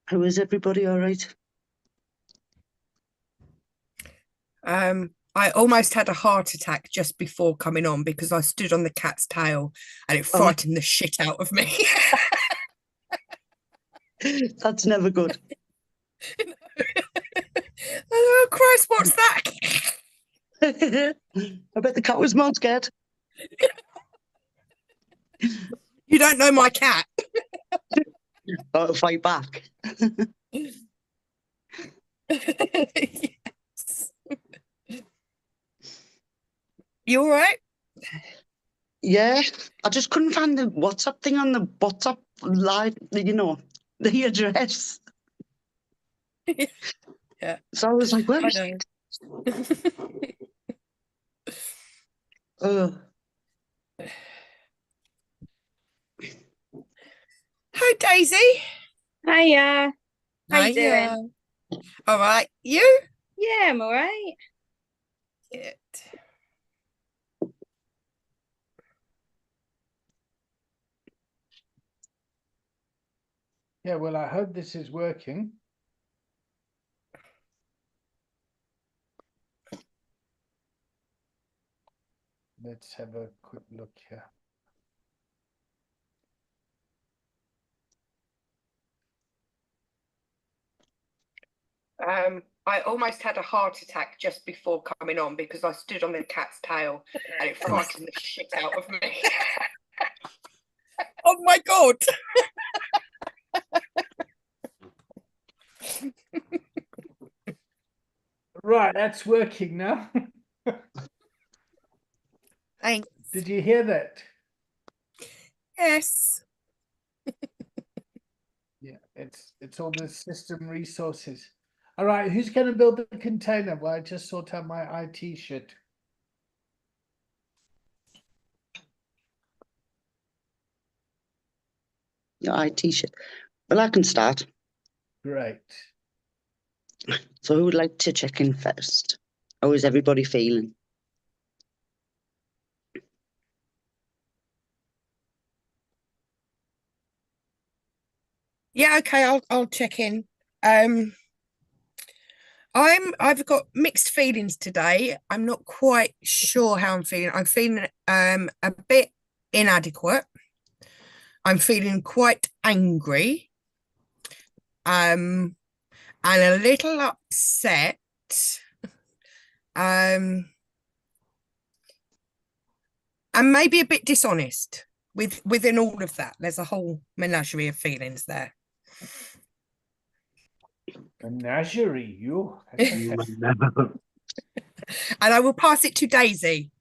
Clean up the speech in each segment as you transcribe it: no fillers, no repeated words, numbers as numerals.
How is everybody? All right? I almost had a heart attack just before coming on because I stood on the cat's tail and it Oh, frightened the shit out of me. that's never good. Oh, Christ, what's that? I bet the cat was more scared. You don't know my cat. Oh, fight back. Yes. You all right? Yeah, I just couldn't find the WhatsApp thing on the WhatsApp live, the address. Yeah, So I was like, where I is know. it? Oh, Hi, Daisy. Hiya, how you Hiya. doing? All right. You? Yeah, I'm all right. Good. Yeah, well, I hope this is working. Let's have a quick look here. I almost had a heart attack just before coming on because I stood on the cat's tail and it frightened the shit out of me. Oh my God. Right, that's working now. Thanks. Did you hear that? Yes. Yeah, it's all the system resources. All right, who's going to build the container? Well, I just sort out my IT shit. your IT shit. Well, I can start. Great. So who would like to check in first? How is everybody feeling? Yeah, okay, I'll check in. I've got mixed feelings today. I'm not quite sure how I'm feeling. I'm feeling a bit inadequate. I'm feeling quite angry. And a little upset. Um and maybe a bit dishonest within all of that. There's a whole menagerie of feelings there. Menagerie, you. And I will pass it to Daisy.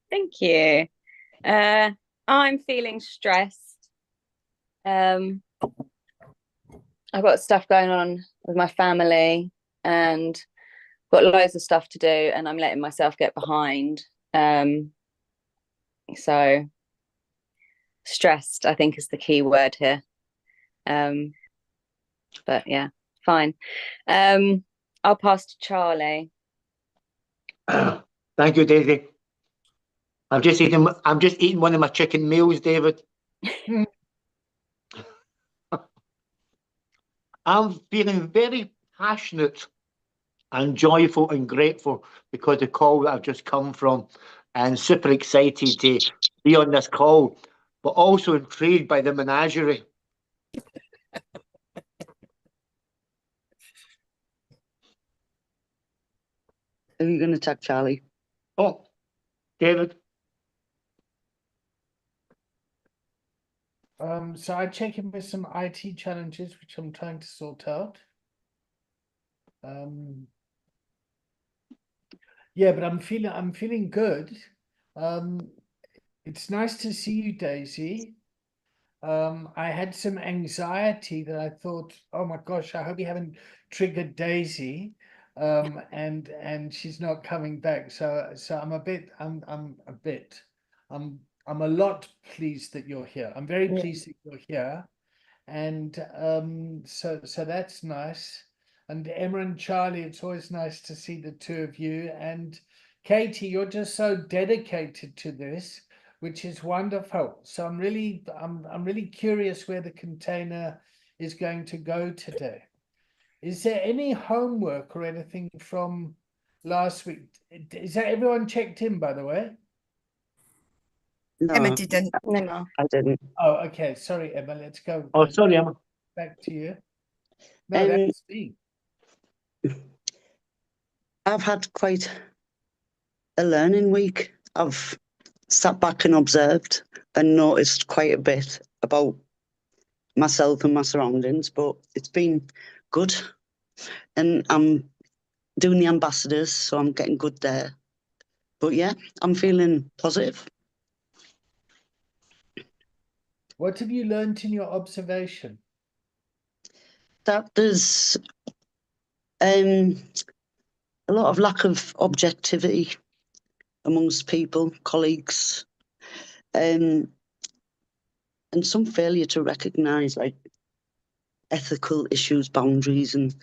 Thank you. I'm feeling stressed. I've got stuff going on with my family and got loads of stuff to do, and I'm letting myself get behind. So stressed, I think, is the key word here. But yeah, fine. I'll pass to Charlie. Thank you, Daisy. I'm just eating one of my chicken meals, David. I'm feeling very passionate and joyful and grateful because the call that I've just come from, and super excited to be on this call, but also intrigued by the menagerie. Are you going to attack Charlie? Oh, David. So I check in with some IT challenges, which I'm trying to sort out. Yeah, but I'm feeling good. It's nice to see you, Daisy. I had some anxiety that I thought, oh my gosh, I hope you haven't triggered Daisy. And she's not coming back. So I'm a lot pleased that you're here. I'm very pleased that you're here. And so that's nice. And Emma and Charlie, it's always nice to see the two of you. And Katie, you're just so dedicated to this, which is wonderful. So I'm really curious where the container is going to go today. Is there any homework or anything from last week? Is that everyone checked in, by the way? Emma No, didn't. No. I didn't. Oh, okay. Sorry, Emma. Let's go Oh, sorry, Emma. back to you. No, Um, that's me. I've had quite a learning week. I've sat back and observed and noticed quite a bit about myself and my surroundings, but it's been good. And I'm doing the ambassadors, so I'm getting good there. But yeah, I'm feeling positive. What have you learned in your observation? That there's a lot of lack of objectivity amongst people, colleagues, and some failure to recognise like ethical issues, boundaries, and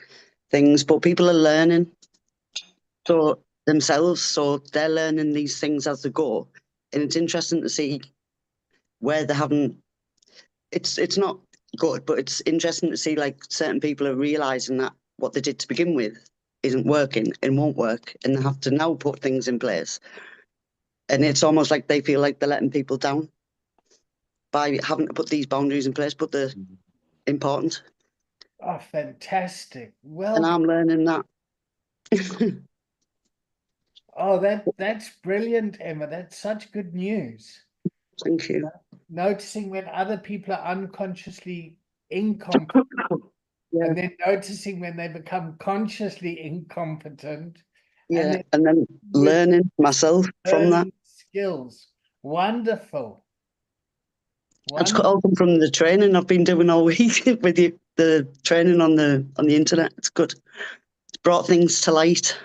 things. But people are learning so themselves, so they're learning these things as they go, and it's interesting to see where they haven't. It's not good, but it's interesting to see like certain people are realising that what they did to begin with isn't working and won't work, and they have to now put things in place. And it's almost like they feel like they're letting people down by having to put these boundaries in place, but they're important. Oh, fantastic. Well, And I'm learning that. oh, that's brilliant, Emma. That's such good news. Thank you. Noticing when other people are unconsciously incompetent, Yeah, and then noticing when they become consciously incompetent, and yeah. then And then learning myself from that. learning skills. Wonderful. It's Wonderful. all come from the training I've been doing all week with you. The training on the internet. It's good. It's brought things to light.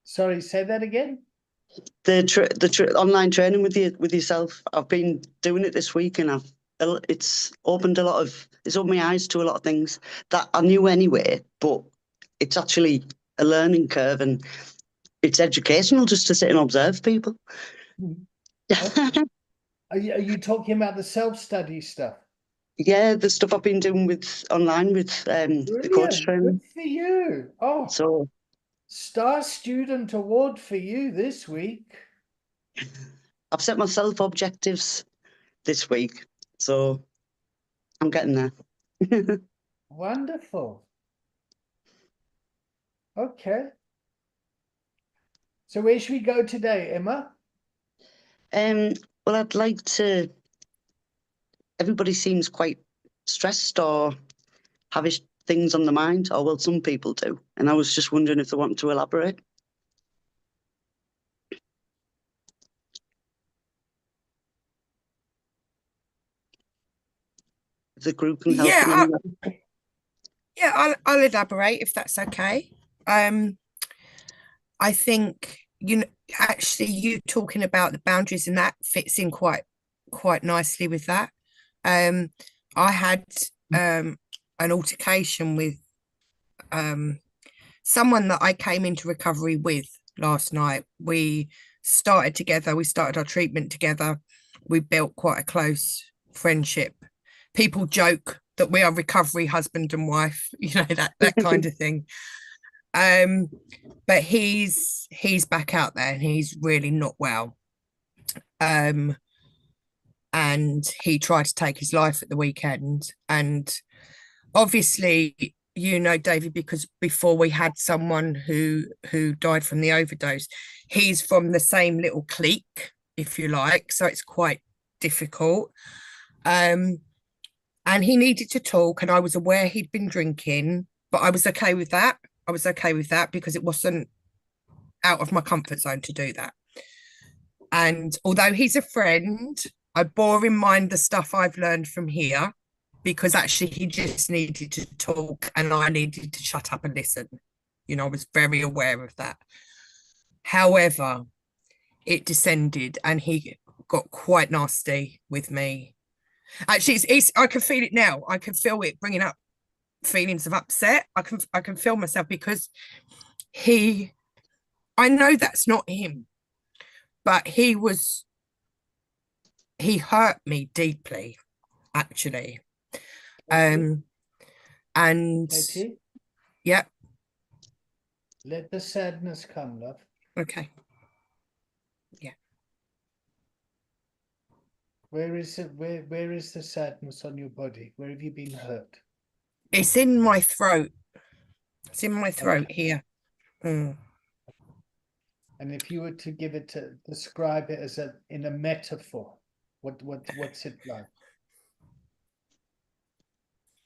Sorry, say that again. The online training with yourself. I've been doing it this week, and it's opened it's opened my eyes to a lot of things that I knew anyway. But it's actually a learning curve, and it's educational just to sit and observe people. Are you talking about the self-study stuff? Yeah, the stuff I've been doing with online with the coach Brilliant. training. Good for you. Oh, So Star Student Award for you this week. I've set myself objectives this week, so I'm getting there. Wonderful. Okay. So where should we go today, Emma? Well, I'd like to. Everybody seems quite stressed or have things on the mind, or well, some people do. And I was just wondering if they want to elaborate. If the group can help in Yeah, any way. I'll elaborate if that's okay. I think actually you talking about the boundaries and that fits in quite nicely with that. I had an altercation with someone that I came into recovery with last night. We started together, we started our treatment together, we built quite a close friendship. People joke that we are recovery husband and wife, that kind of thing. But he's back out there and he's really not well. And he tried to take his life at the weekend. And obviously, David, because before we had someone who died from the overdose, he's from the same little clique, if you like, so it's quite difficult. And he needed to talk, and I was aware he'd been drinking, but I was okay with that. I was okay with that because it wasn't out of my comfort zone to do that. And although he's a friend, I bore in mind the stuff I've learned from here, because actually he just needed to talk and I needed to shut up and listen. I was very aware of that. However, it descended and he got quite nasty with me. Actually, it's I can feel it now. I can feel it bringing up feelings of upset. I can feel myself because I know that's not him, but he hurt me deeply, actually. And Katie, yeah, let the sadness come, love. okay. Where is it? Where is the sadness on your body? Where have you been hurt? It's in my throat. It's in my throat Okay. here. Mm. And if you were to give it to describe it as in a metaphor, what's it like?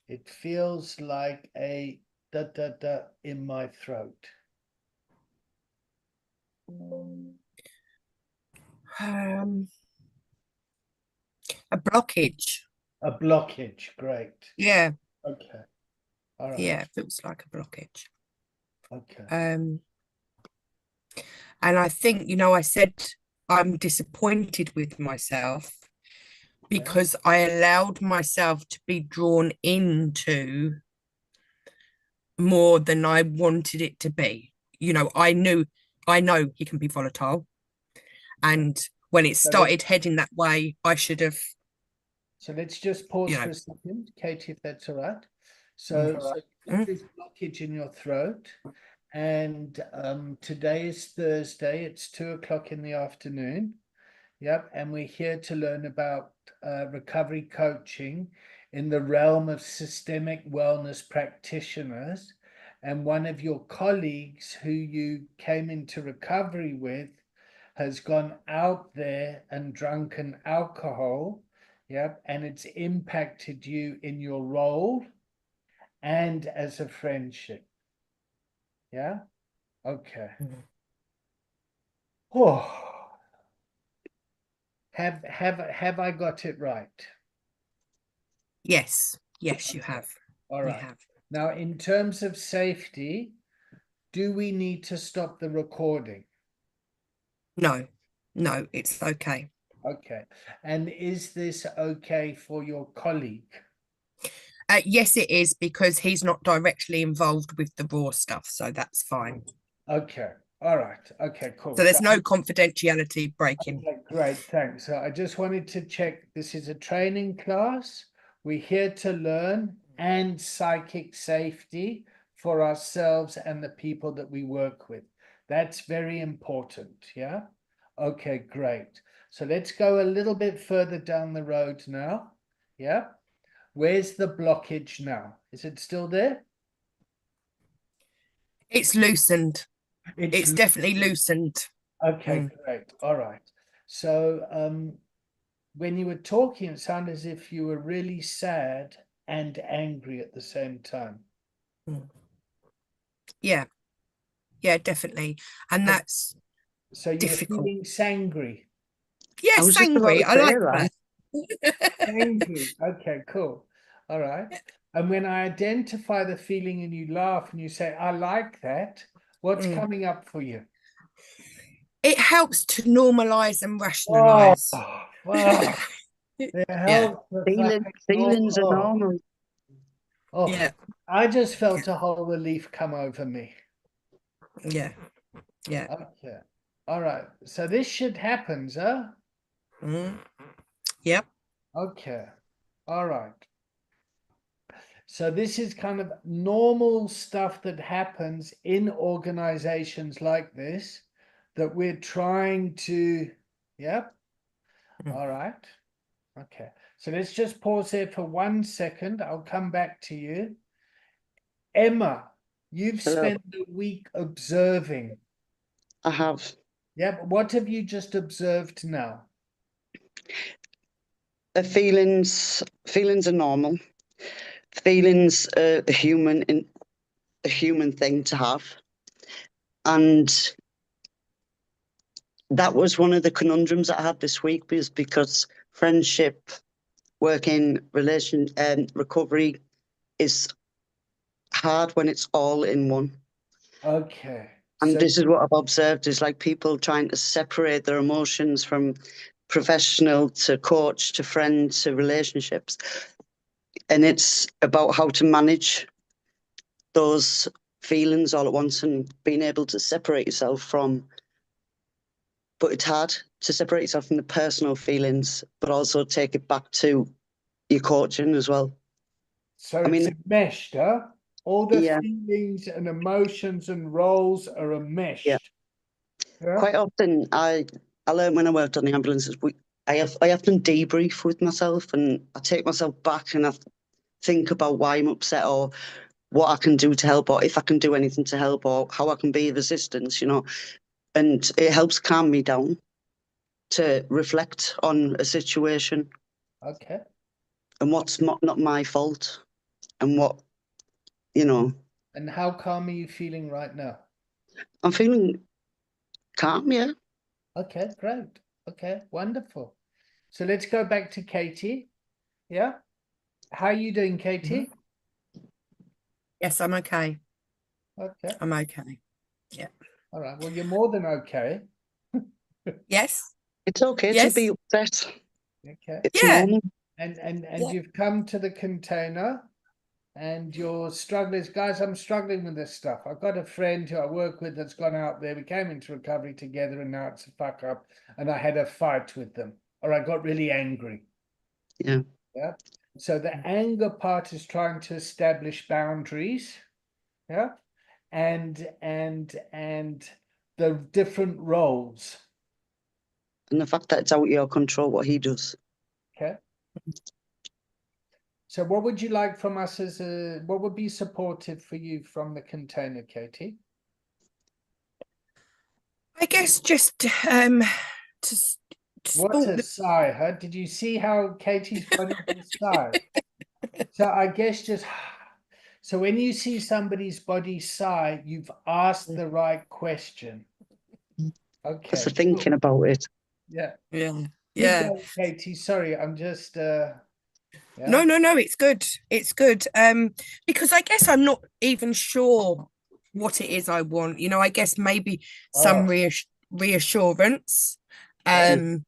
It feels like a da da da in my throat. A blockage. A blockage, great. Yeah, Okay. All right. yeah, feels like a blockage. Okay. And I think, I said I'm disappointed with myself because I allowed myself to be drawn into more than I wanted it to be. I know he can be volatile. And when it started heading that way, I should have. So let's just pause for a second, Katie, if that's all right. So this blockage in your throat, and today is Thursday. It's 2:00 in the afternoon. Yep, and we're here to learn about recovery coaching in the realm of systemic wellness practitioners. And one of your colleagues who you came into recovery with has gone out there and drunken alcohol. Yep, and it's impacted you in your role and as a friendship. Yeah? Okay. Oh. Have I got it right? Yes, you have. All right. Now, in terms of safety, do we need to stop the recording? No, it's okay. Okay. And is this okay for your colleague? Yes, it is, because he's not directly involved with the raw stuff, so that's fine. Okay. All right. Okay, cool. So there's no confidentiality breaking. Okay, great, thanks. So I just wanted to check, this is a training class. We're here to learn and psychic safety for ourselves and the people that we work with. That's very important, yeah? Okay, great. So let's go a little bit further down the road now, yeah? Where's the blockage now? Is it still there? It's loosened. It's definitely loosened. Okay, great. All right. So when you were talking, it sounded as if you were really sad and angry at the same time. Yeah, definitely. And that's so you difficult. were feeling sangry. Yes, angry. I like that. Angry. Okay, cool. All right. And when I identify the feeling and you laugh and you say, I like that, what's coming up for you? It helps to normalize and rationalize. Wow. Feelings are normal. Oh, yeah. I just felt a whole relief come over me. Yeah. Okay. All right. So this shit happens, huh? Yep. Okay. All right. So this is kind of normal stuff that happens in organizations like this that we're trying to, yep. All right. Okay. So let's just pause there for 1 second. I'll come back to you. Emma, you've spent the week observing. I have. Yeah, but what have you just observed now? Feelings are normal. Feelings are a human thing to have, and that was one of the conundrums that I had this week, because friendship, working, recovery is hard when it's all in one. Okay. And this is what I've observed, is like people trying to separate their emotions from professional to coach to friend to relationships. And it's about how to manage those feelings all at once and being able to separate yourself from, but it's hard to separate yourself from the personal feelings, but also take it back to your coaching as well. So I mean, it's enmeshed, huh? All the yeah, feelings and emotions and roles are enmeshed. Yeah. quite often I learned when I worked on the ambulances, I often debrief with myself, and I take myself back and I think about why I'm upset, or what I can do to help, or if I can do anything to help, or how I can be of assistance, you know. And it helps calm me down to reflect on a situation Okay. and what's not my fault, and what, you know, And how calm are you feeling right now? I'm feeling calm, yeah. Okay, great. Okay, wonderful. So let's go back to Katie. Yeah. How are you doing, Katie? Yes, I'm okay. Okay. I'm okay. All right. Well, you're more than okay. Yes. It's okay to be Yes. upset. Okay. Yeah. It's normal. And Yeah. you've come to the container and you're struggling. Guys, I'm struggling with this stuff. I've got a friend who I work with that's gone out there. We came into recovery together and now it's a fuck up. And I had a fight with them, or I got really angry. Yeah. Yeah. So the anger part is trying to establish boundaries. Yeah. And the different roles. And the fact that it's out of your control what he does. Okay. So what would you like from us what would be supportive for you from the container, Katie? I guess just to What support a sigh, huh? Did you see how Katie's body just sighed? So I guess just so when you see somebody's body sigh, you've asked the right question. Okay. Just the thinking about it. Yeah. Yeah. You Yeah. go, Katie. Sorry, I'm just yeah. No, it's good. It's good. Because I guess I'm not even sure what it is I want. You know, I guess maybe some reassurance. And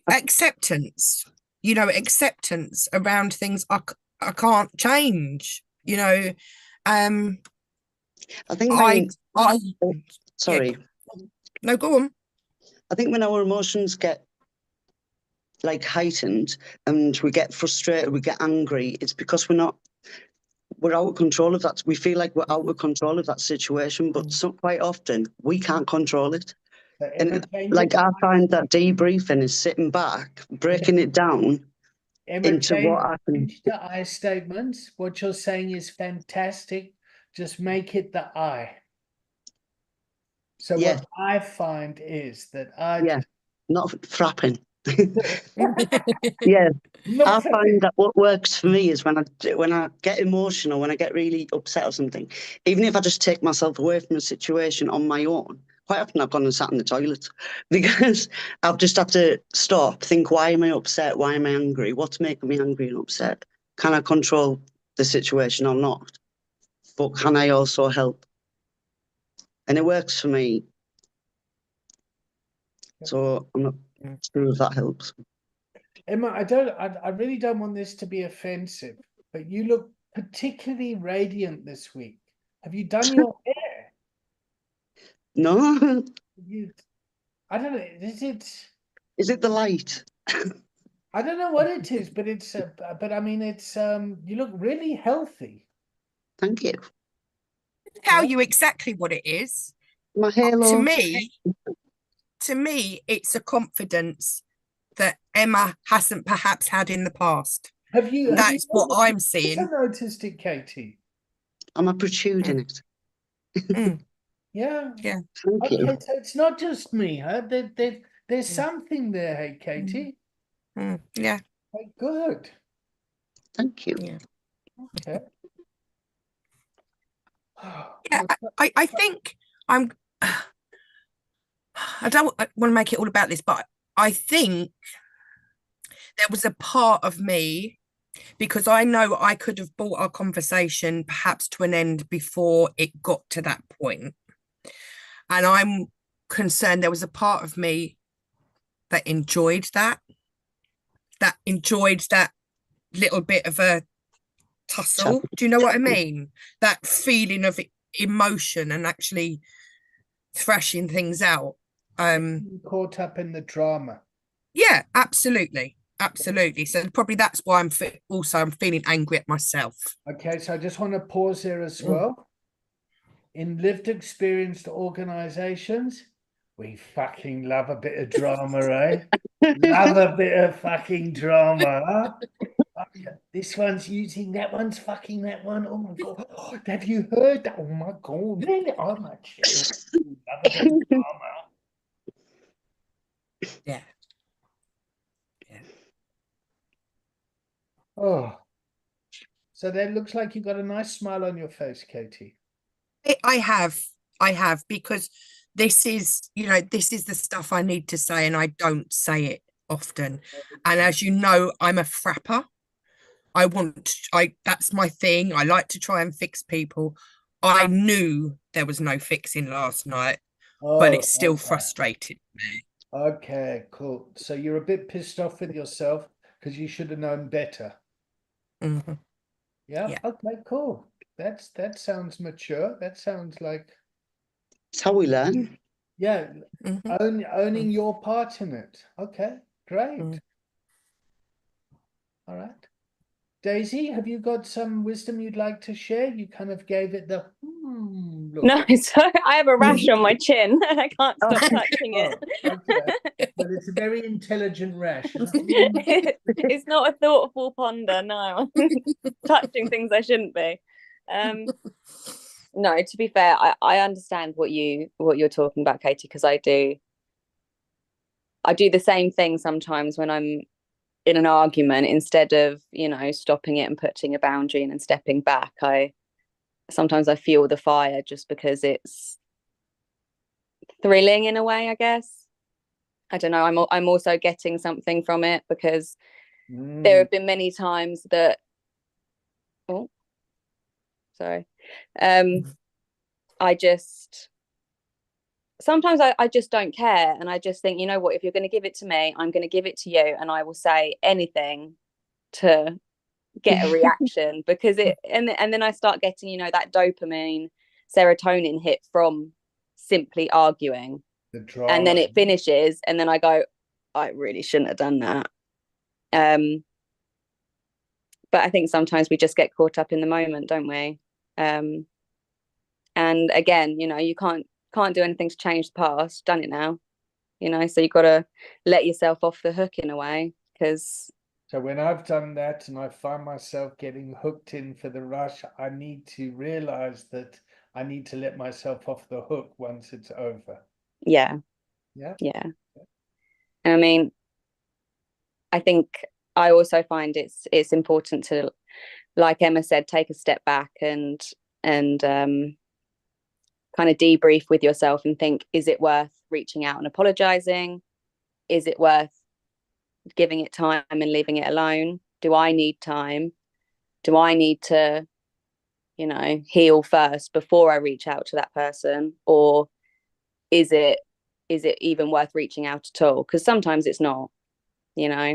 acceptance, you know, acceptance around things I can't change, you know. I think sorry. No, go on. I think when our emotions get like heightened and we get frustrated, we get angry, it's because we're out of control of that. We feel like we're out of control of that situation, but so quite often we can't control it. And like I find that debriefing is sitting back, breaking it down into what I can. The I statements. What you're saying is fantastic. Just make it the I. So Yeah. what I find is that not frapping. Yeah. I find that what works for me is when I get emotional, when I get really upset or something, even if I just take myself away from a situation on my own, quite often I've gone and sat in the toilet because I've just had to stop, think, why am I upset? Why am I angry? What's making me angry and upset? Can I control the situation or not? But can I also help? And it works for me. So I'm not sure if that helps. Emma, I really don't want this to be offensive, but you look particularly radiant this week. Have you done your hair? No. I don't know. Is it the light? I don't know what it is, but it's but I mean it's you look really healthy. Thank you. Tell you exactly what it is. My halo. To me, it's a confidence that Emma hasn't perhaps had in the past. That's what I'm seeing. I noticed it, Katie. Am I protruding it? Yeah. Thank you. So it's not just me, huh? There's something there, hey, Katie. Yeah. Hey, good. Thank you. Yeah. Okay. Yeah, I think I don't want to make it all about this, but I think there was a part of me, because I know I could have brought our conversation perhaps to an end before it got to that point. And I'm concerned there was a part of me that enjoyed that little bit of a tussle. Do you know what I mean? That feeling of emotion and actually thrashing things out. Caught up in the drama. Yeah, absolutely. absolutely. So probably that's why I'm feeling angry at myself. Okay, so I just want to pause there as Mm. well. In lived experienced organizations, we fucking love a bit of drama, eh? Love a bit of fucking drama. Huh? Oh, yeah, this one's using that one's fucking that one. Oh my god. Oh, have you heard that? Oh my god. Really? Oh my shit. Love a bit of drama. Yeah. Oh. So that looks like you got a nice smile on your face, Katie. I have, because this is, this is the stuff I need to say and I don't say it often. And as you know, I'm a frapper. That's my thing. I like to try and fix people. I knew there was no fixing last night, but Oh, it still okay. frustrated me. Okay, cool. So you're a bit pissed off with yourself because you should have known better. Mhm. Yeah. Yeah. Okay, cool. That sounds mature. That sounds like, It's how we learn. yeah, Mhm. owning your part in it. Okay, great. Mm. All right. Daisy, have you got some wisdom you'd like to share? You kind of gave it the look. No, so I have a rash on my chin. I can't stop Oh. touching Oh, it. okay. But it's a very intelligent rash. It's like, It's not a thoughtful ponder, no. I'm touching things I shouldn't be. No, to be fair, I understand what you're talking about, Katie, because I do the same thing sometimes when I'm in an argument. Instead of, stopping it and putting a boundary in and stepping back, sometimes I fuel the fire just because it's thrilling in a way, I guess. I don't know. I'm also getting something from it because there have been many times that I just sometimes I just don't care, and I just think, you know what, if you're going to give it to me, I'm going to give it to you, and I will say anything to get a reaction because and then I start getting, that dopamine, serotonin hit from simply arguing, and then it finishes, and then I go, I really shouldn't have done that. But I think sometimes we just get caught up in the moment, don't we? And again, you can't do anything to change the past. Done it now, so you got to let yourself off the hook in a way, because so when I've done that and I find myself getting hooked in for the rush, I need to realize that I need to let myself off the hook once it's over. Yeah. I mean, I think I also find it's important to, like Emma said, take a step back and kind of debrief with yourself and think, is it worth reaching out and apologizing? Is it worth giving it time and leaving it alone? Do I need time? Do I need to, heal first before I reach out to that person? Or is it even worth reaching out at all? Because sometimes it's not, and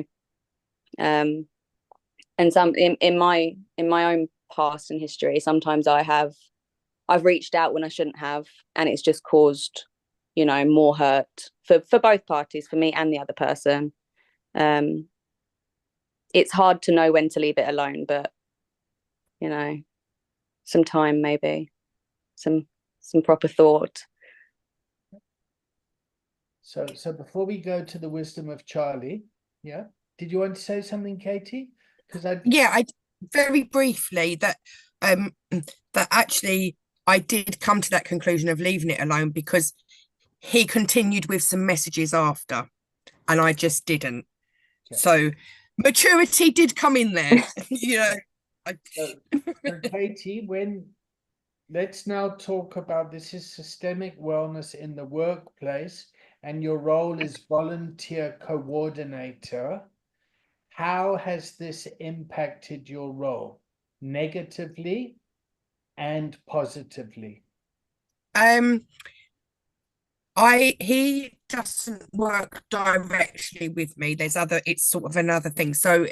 some in my own past and history, sometimes I've reached out when I shouldn't have, and it's just caused, more hurt for both parties, for me and the other person. It's hard to know when to leave it alone, but some time, maybe some proper thought. So before we go to the wisdom of Charlie, yeah, did you want to say something, Katie? Because I very briefly that actually I did come to that conclusion of leaving it alone because he continued with some messages after, and I just didn't. Okay. So maturity did come in there. So Katie, let's now talk about, this is systemic wellness in the workplace, and your role is volunteer coordinator. How has this impacted your role, negatively and positively? He doesn't work directly with me. It's sort of another thing. So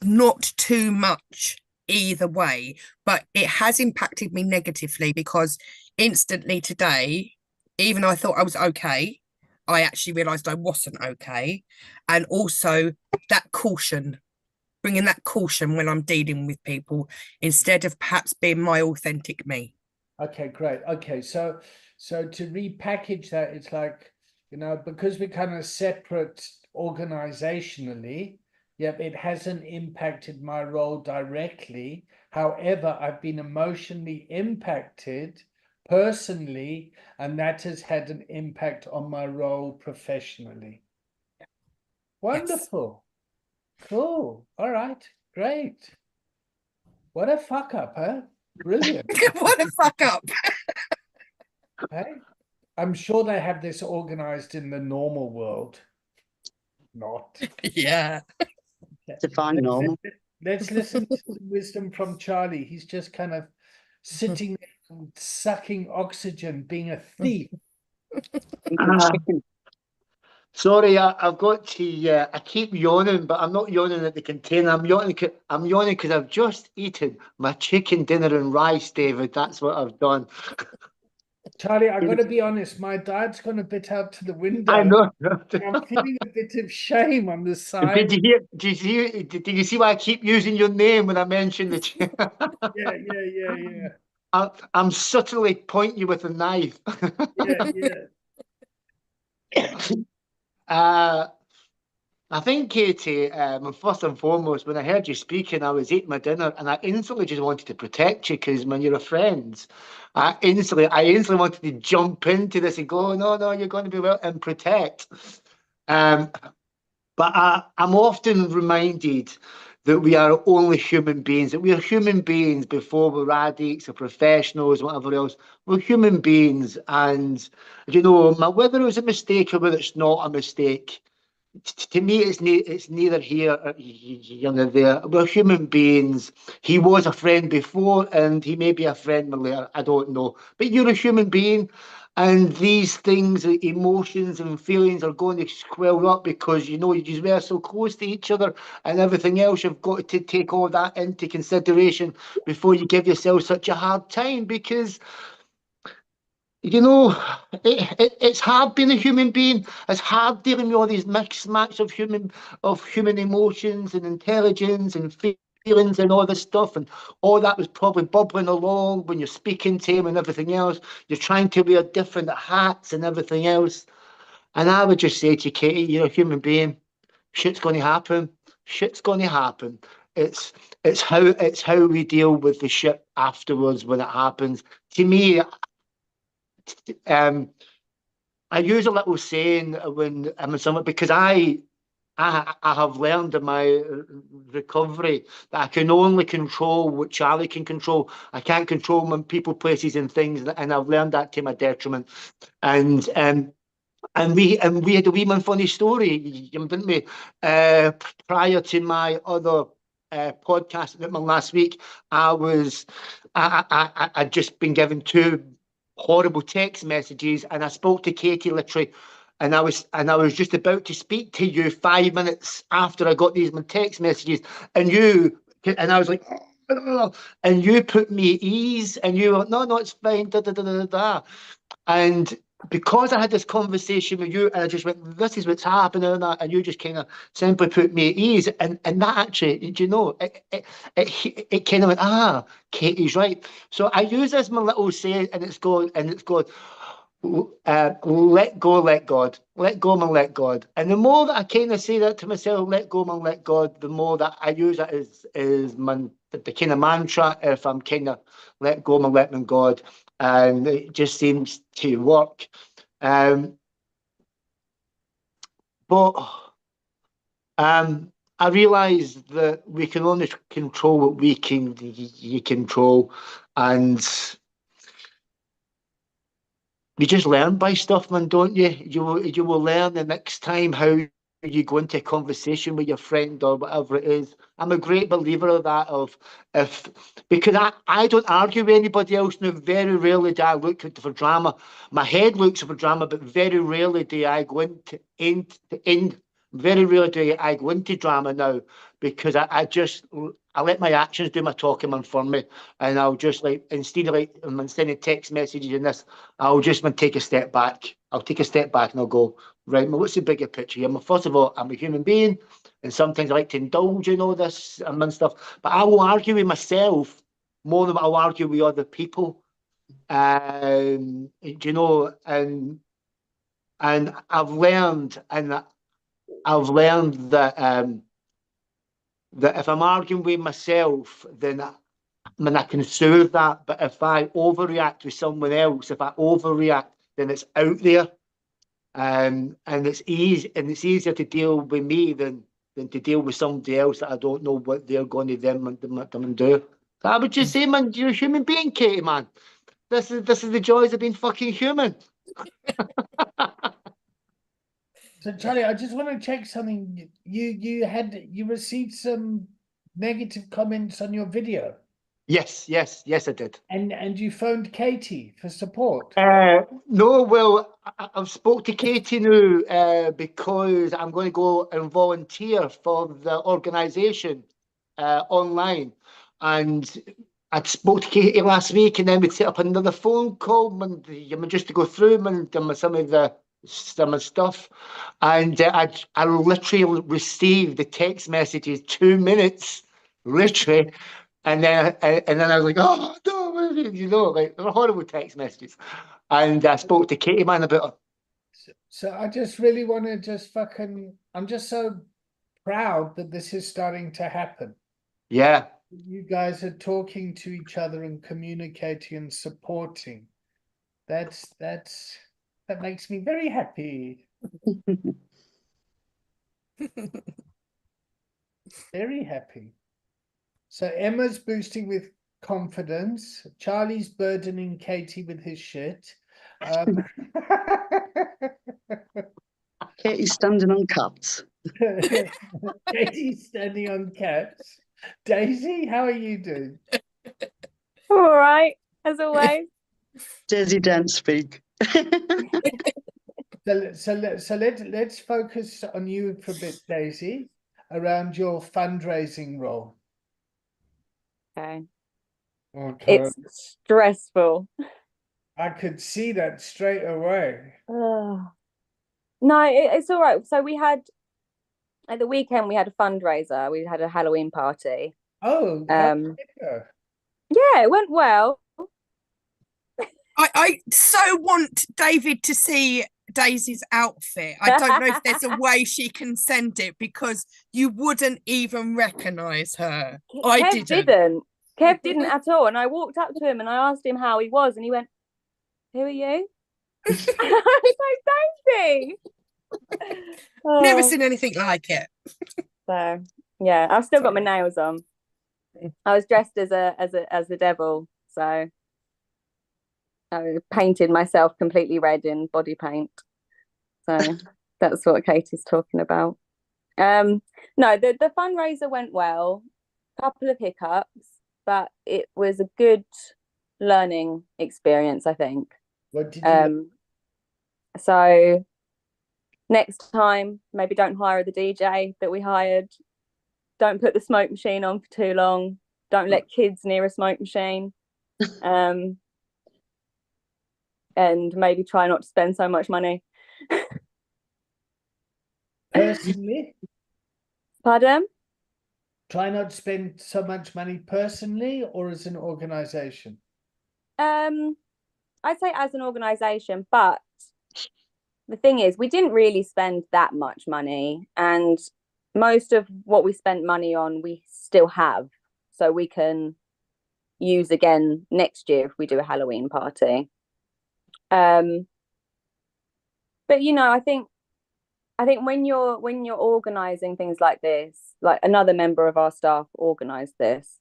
not too much either way, but it has impacted me negatively because instantly today, even though I thought I was okay, I actually realized I wasn't okay. And also that caution, bringing that caution when I'm dealing with people instead of perhaps being my authentic me. Okay, great. Okay, so to repackage that, it's like, because we're kind of separate organizationally, yep, it hasn't impacted my role directly. However, I've been emotionally impacted personally, and that has had an impact on my role professionally. Wonderful. Cool. All right. Great. What a fuck up, huh? Brilliant. What a fuck up. Hey, I'm sure they have this organized in the normal world. Not. Yeah. Define normal. Let's listen to some wisdom from Charlie. He's just kind of sitting there and sucking oxygen, being a thief. Chicken. Sorry, I've got to. I keep yawning, but I'm not yawning at the container. I'm yawning. I'm yawning because I've just eaten my chicken dinner and rice, David. That's what I've done. Charlie, I got to be honest. My dad's gone a bit out to the window. I know. I'm feeling a bit of shame on the side. Did you hear? Did you see why I keep using your name when I mention the? Yeah. I'm subtly pointing you with a knife. Yeah. I think, Katie, first and foremost, when I heard you speaking, I was eating my dinner and I instantly just wanted to protect you because when you're a friend, I instantly wanted to jump into this and go, no, you're going to be well and protect. But I'm often reminded that we are only human beings, that we are human beings before we're addicts or professionals, whatever else. We're human beings. And, whether it was a mistake or whether it's not a mistake, to me, it's neither here nor there. We're human beings. He was a friend before, and he may be a friend later. I don't know. But you're a human being, and these things, emotions and feelings, are going to swell up because you were so close to each other, and everything else. You've got to take all that into consideration before you give yourself such a hard time because. It's hard being a human being. It's hard dealing with all these mixed match of human emotions and intelligence and feelings and all this stuff, and all that was probably bubbling along when you're speaking to him and everything else. You're trying to wear different hats and everything else. And I would just say to you, Katie, you're a human being. Shit's going to happen. Shit's going to happen. It's how we deal with the shit afterwards when it happens. To me. I use a little saying when I'm in somewhere because I have learned in my recovery that I can only control what Charlie can control. I can't control my people, places, and things, and I've learned that to my detriment. And we had a wee man funny story, didn't we? Prior to my other podcast last week, I'd just been given two horrible text messages, and I spoke to Katie literally, and I was just about to speak to you 5 minutes after I got these text messages, and I was like, and you put me at ease, and you were no, it's fine, and because I had this conversation with you, and I just went, this is what's happening, and you just kind of simply put me at ease, and that actually, it kind of went, Katie's right. So I use this my little saying, and it's going, let go, let God, let go and let God. And the more that I kind of say that to myself, let go and let God, the more that I use it as the kind of mantra. If I'm kind of let go and let God, and it just seems to work. But I realise that we can only control what we can control, and you just learn by stuff, man, don't you? You will learn the next time how you go into a conversation with your friend or whatever it is. I'm a great believer of that. Because I don't argue with anybody else now. Very rarely do I look for drama. My head looks for drama, but very rarely do I go into Very rarely do I go into drama now because I let my actions do my talking man for me, and I'll just like instead of sending text messages and this, I'll just take a step back. I'll take a step back and I'll go, right, well, what's the bigger picture here? Well, first of all, I'm a human being, and sometimes I like to indulge in all this and stuff, but I will argue with myself more than I'll argue with other people. You know, and I've learned that if I'm arguing with myself, then I can soothe that. But if I overreact with someone else, if I overreact, then it's out there, and it's easier to deal with me than to deal with somebody else that I don't know what they're going to them and do. So I would just say, man, you're a human being, Katie, man. This is the joys of being fucking human. So Charlie, I just want to check something. You received some negative comments on your video, Yes, I did. and you phoned Katie for support. No, well, I've spoke to Katie now because I'm going to go and volunteer for the organisation online, and I spoke to Katie last week, and then we set up another phone call and just to go through some of the stuff, and I literally received the text messages 2 minutes, literally. And then I was like, oh no, you know, like they were horrible text messages. And I spoke to Katie man about it. So I just really want to I'm just so proud that this is starting to happen. Yeah. You guys are talking to each other and communicating and supporting. That makes me very happy. Very happy. So Emma's boosting with confidence. Charlie's burdening Katie with his shit. Katie's standing on cats. Katie's standing on cats. Daisy, how are you doing? All right, as always. Daisy don't speak. So let's focus on you for a bit, Daisy, around your fundraising role. Okay. Okay. It's stressful. I could see that straight away. No, it's all right. So we had at the weekend we had a fundraiser. We had a Halloween party. Oh, yeah, it went well. I so want David to see Daisy's outfit. I don't know if there's a way she can send it because you wouldn't even recognise her. Kev didn't. Kev didn't at all. And I walked up to him and I asked him how he was, and he went, "Who are you?" I was like, "Daisy." Never seen anything like it. So yeah, I've still got my nails on. I was dressed as the devil, so I painted myself completely red in body paint. So that's what Katie's talking about. No, the fundraiser went well. Couple of hiccups, but it was a good learning experience, I think. What did you so next time, maybe don't hire the DJ that we hired. Don't put the smoke machine on for too long. Don't let kids near a smoke machine. And maybe try not to spend so much money. Personally? Pardon? Try not to spend so much money personally or as an organisation? I'd say as an organisation, but the thing is, we didn't really spend that much money, and most of what we spent money on, we still have, so we can use again next year if we do a Halloween party. But you know, I think when you're organising things like this, like another member of our staff organised this.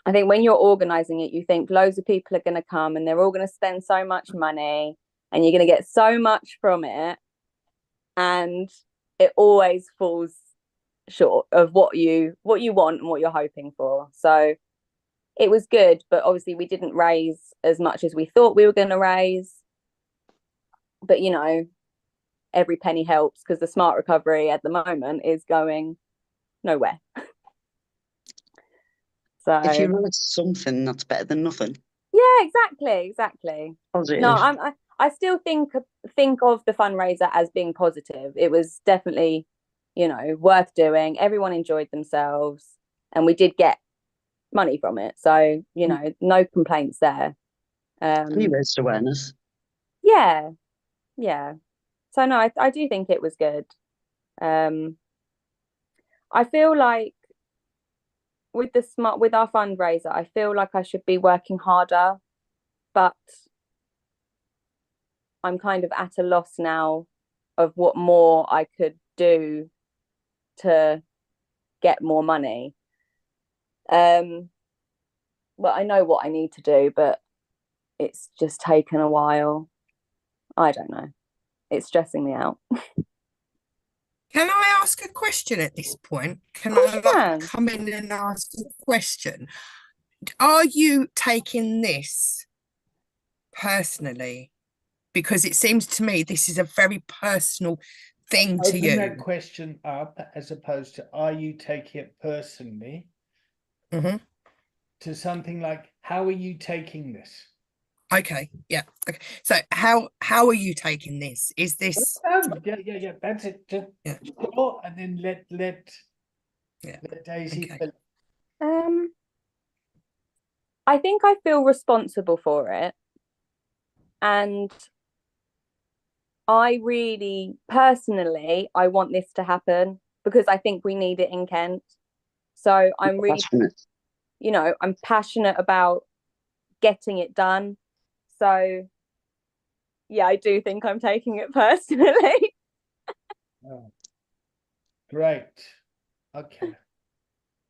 I think when you're organising it, you think loads of people are going to come and they're all going to spend so much money and you're going to get so much from it, and it always falls short of what you want and what you're hoping for. So it was good, but obviously we didn't raise as much as we thought we were going to raise. But you know, every penny helps, because the smart recovery at the moment is going nowhere. So If you write something, that's better than nothing. yeah, exactly. Positive. No, I still think of the fundraiser as being positive. It was definitely, you know, worth doing. Everyone enjoyed themselves, and we did get money from it. So, you know, no complaints there. You raised awareness. Yeah. So no, I do think it was good. I feel like with our fundraiser, I feel like I should be working harder, but I'm kind of at a loss now of what more I could do to get more money. Well, I know what I need to do, but it's just taken a while. I don't know. It's stressing me out. Can I ask a question at this point? Can course I you can. come in and ask a question? Are you taking this personally? Because it seems to me this is a very personal thing to Open you. that question up as opposed to are you taking it personally, to something like how are you taking this? Okay, yeah. Okay. So how are you taking this? Is this Yeah. That's it. Just Yeah. go and then let Yeah. Daisy Okay. fill. I think I feel responsible for it, and I really personally I want this to happen because I think we need it in Kent. So I'm really, you know, I'm passionate about getting it done. So yeah, I do think I'm taking it personally. Oh, great. Okay.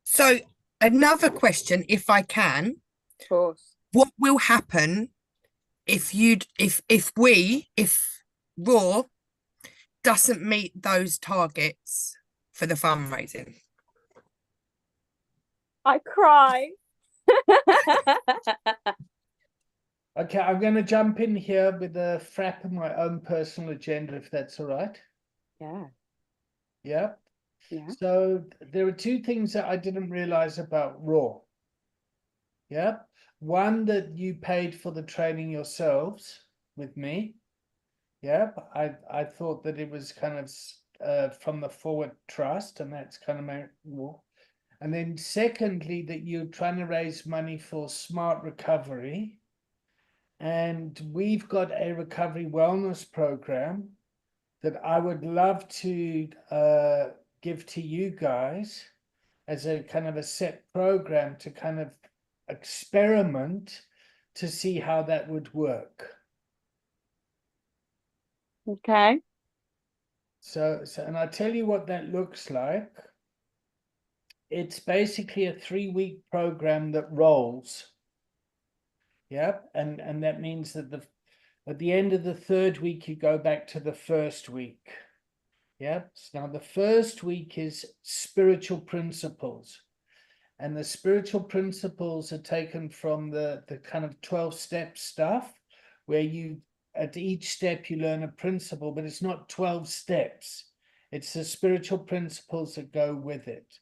So another question, if I can, Of course. what will happen if Raw doesn't meet those targets for the fundraising? I cry. Okay, I'm going to jump in here with a frap of my own personal agenda, if that's all right. Yeah. Yeah. Yeah. So there are two things that I didn't realize about Raw. Yeah. One, that you paid for the training yourselves with me. Yeah. I thought that it was kind of from the Forward Trust, and that's kind of my Raw. And then secondly, that you're trying to raise money for Smart Recovery. And we've got a recovery wellness program that I would love to give to you guys as a kind of a set program to kind of experiment to see how that would work. Okay. So and I'll tell you what that looks like. It's basically a 3-week program that rolls. Yep, and that means that at the end of the 3rd week, you go back to the 1st week. Yep. So now the 1st week is spiritual principles. And the spiritual principles are taken from the kind of 12-step stuff, where you, at each step, you learn a principle, but it's not 12 steps. It's the spiritual principles that go with it.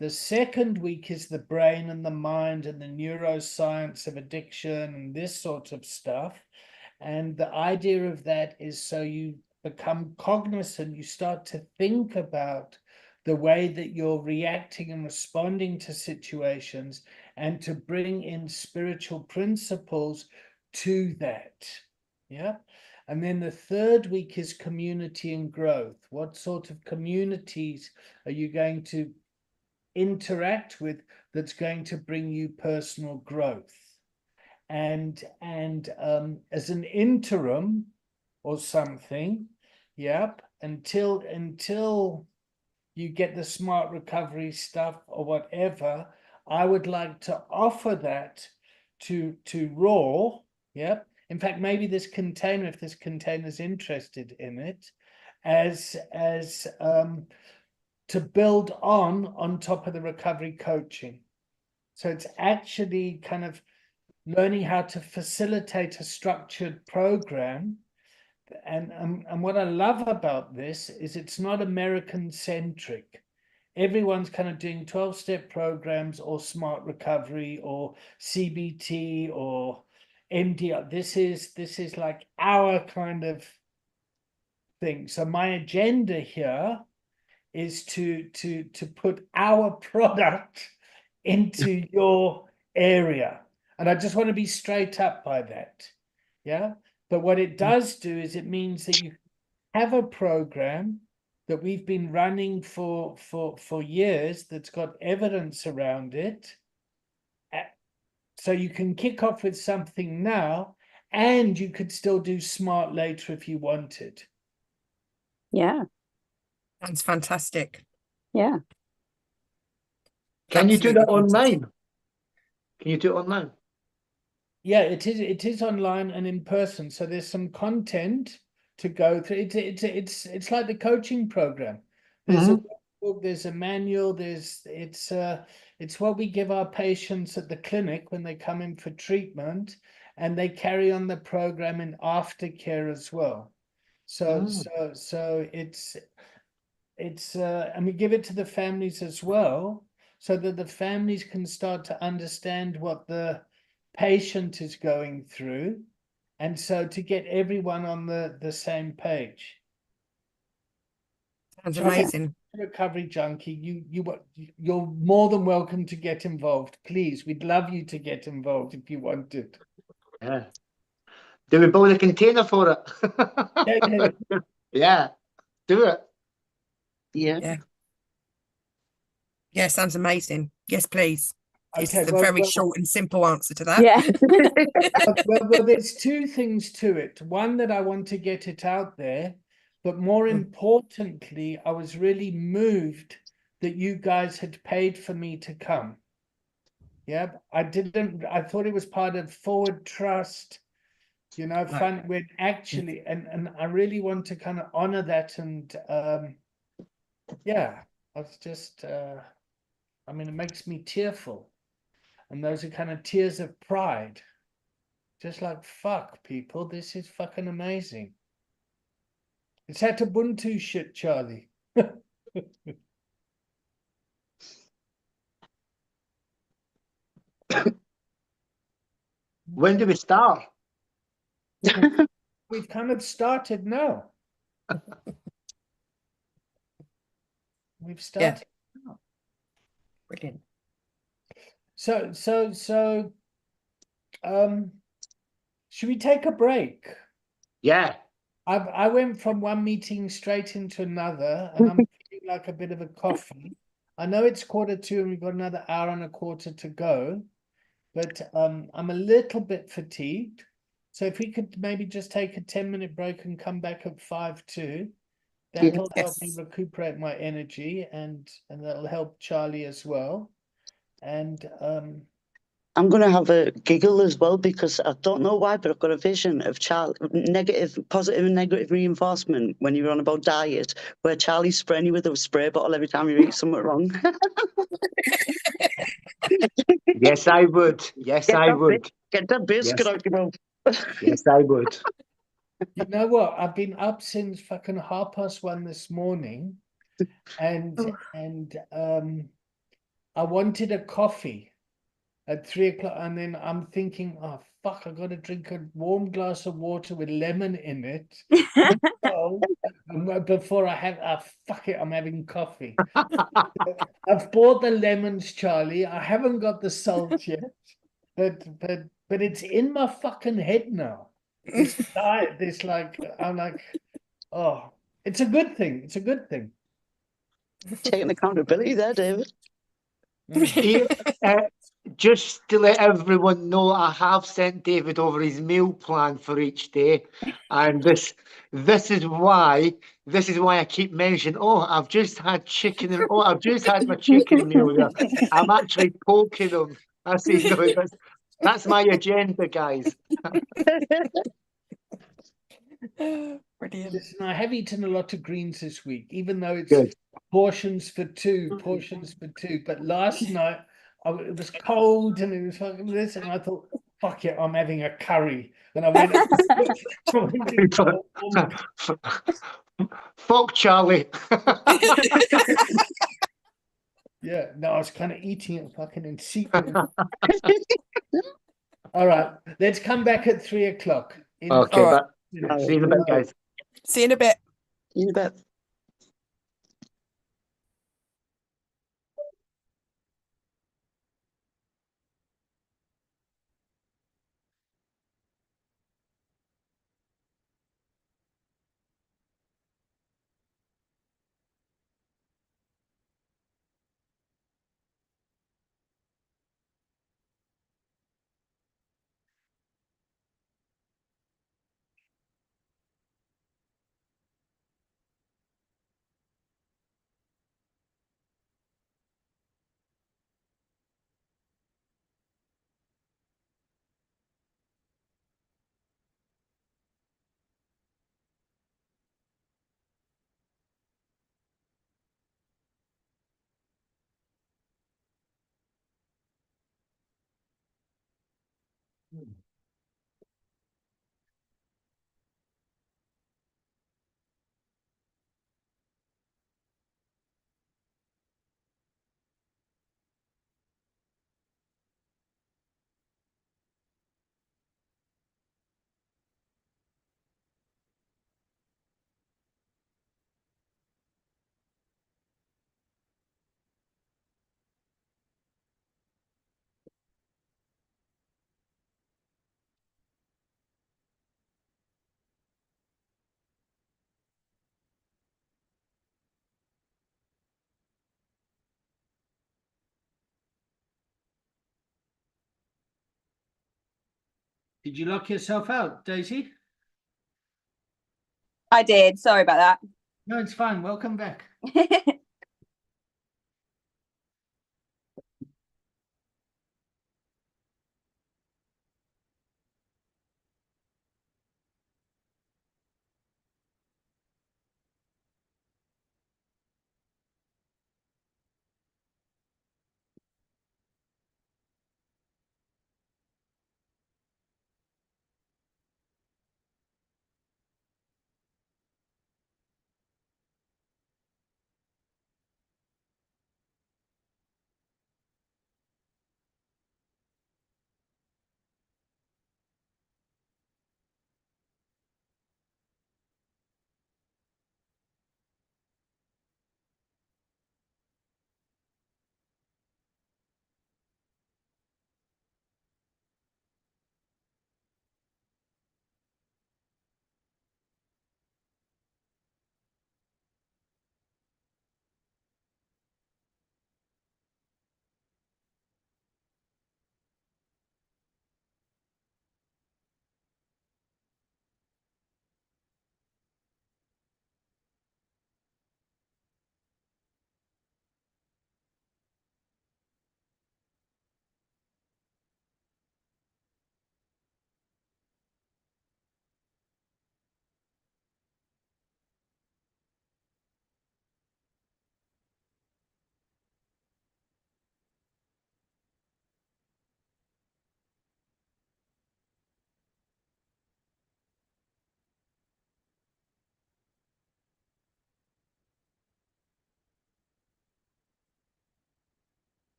The 2nd week is the brain and the mind and the neuroscience of addiction and this sort of stuff. And the idea of that is so you become cognizant, you start to think about the way that you're reacting and responding to situations, and to bring in spiritual principles to that. Yeah. And then the 3rd week is community and growth. What sort of communities are you going to interact with that's going to bring you personal growth? And as an interim or something, yep, until you get the smart recovery stuff or whatever, I would like to offer that to Raw. Yep. In fact, maybe this container, if this container is interested in it, as to build on top of the recovery coaching. So it's actually kind of learning how to facilitate a structured program and what I love about this is it's not American centric. Everyone's kind of doing 12-step programs or smart recovery or CBT or MDR. This is like our kind of thing. So my agenda here is to put our product into your area. And I just want to be straight up by that. Yeah. But what it does do is it means that you have a program that we've been running for years that's got evidence around it. So you can kick off with something now, and you could still do smart later if you wanted. Yeah. Sounds fantastic. Yeah. Can you do Absolutely that fantastic. online? Can you do it online? Yeah, it is online and in person. So there's some content to go through. It's like the coaching program. There's a workbook, there's a manual, it's what we give our patients at the clinic when they come in for treatment, and they carry on the program in aftercare as well. So it's and we give it to the families as well, so that the families can start to understand what the patient is going through, and so to get everyone on the same page. Sounds Charlie, amazing. Recovery Junkie, you're more than welcome to get involved. Please, we'd love you to get involved if you wanted. Yeah. Do we build a container for it? Yeah. Yeah. Do it. Yeah. Yeah, sounds amazing. Yes, please. It's Okay, the very short and simple answer to that. Yeah. well, there's two things to it. One, that I want to get it out there, but more importantly, I was really moved that you guys had paid for me to come. Yeah, I thought it was part of Forward Trust, you know, fun, when actually, and I really want to kind of honor that. And yeah, I was just, I mean, it makes me tearful. And those are kind of tears of pride. Just like, fuck, people, this is fucking amazing. It's that Ubuntu shit, Charlie. When do we start? We've kind of started now. We've started now. Brilliant. So, should we take a break? Yeah. I went from one meeting straight into another, and I'm feeling like a bit of a coffee. I know it's 1:45 and we've got another hour and a quarter to go, but I'm a little bit fatigued. So if we could maybe just take a 10-minute break and come back at 5:02, that'll help me recuperate my energy, and that'll help Charlie as well. And I'm going to have a giggle as well, because I don't know why, but I've got a vision of positive and negative reinforcement when you're on about diet, where Charlie's spraying you with a spray bottle every time you eat something wrong. Yes, I would. Yes, I would. Get that biscuit out your mouth. Yes, I would. you know what? I've been up since fucking 1:30 this morning, and I wanted a coffee at 3:00, and then I'm thinking, oh fuck, I got to drink a warm glass of water with lemon in it. So, before I have, fuck it, I'm having coffee. I've bought the lemons, Charlie. I haven't got the salt yet, but it's in my fucking head now. This diet, I'm like, oh, it's a good thing. It's a good thing. Taking accountability there, David. Just to let everyone know, I have sent David over his meal plan for each day, and this is why I keep mentioning, oh, I've just had chicken, and oh, I've just had my chicken meal there. I'm actually poking him. I say, no, that's my agenda, guys. Brilliant. Listen, I have eaten a lot of greens this week, even though it's Good. portions for two. But last night it was cold and it was fucking this, and I thought, fuck it, I'm having a curry. And I went, I went into a warm- Fuck Charlie. yeah, no, I was kind of eating it fucking in secret. All right, let's come back at 3 o'clock. Okay, All right. but see you in a bit, guys. See you in a bit. See you in a bit. Did you lock yourself out, Daisy? I did. Sorry about No, it's fine. Welcome back. that.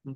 Hello.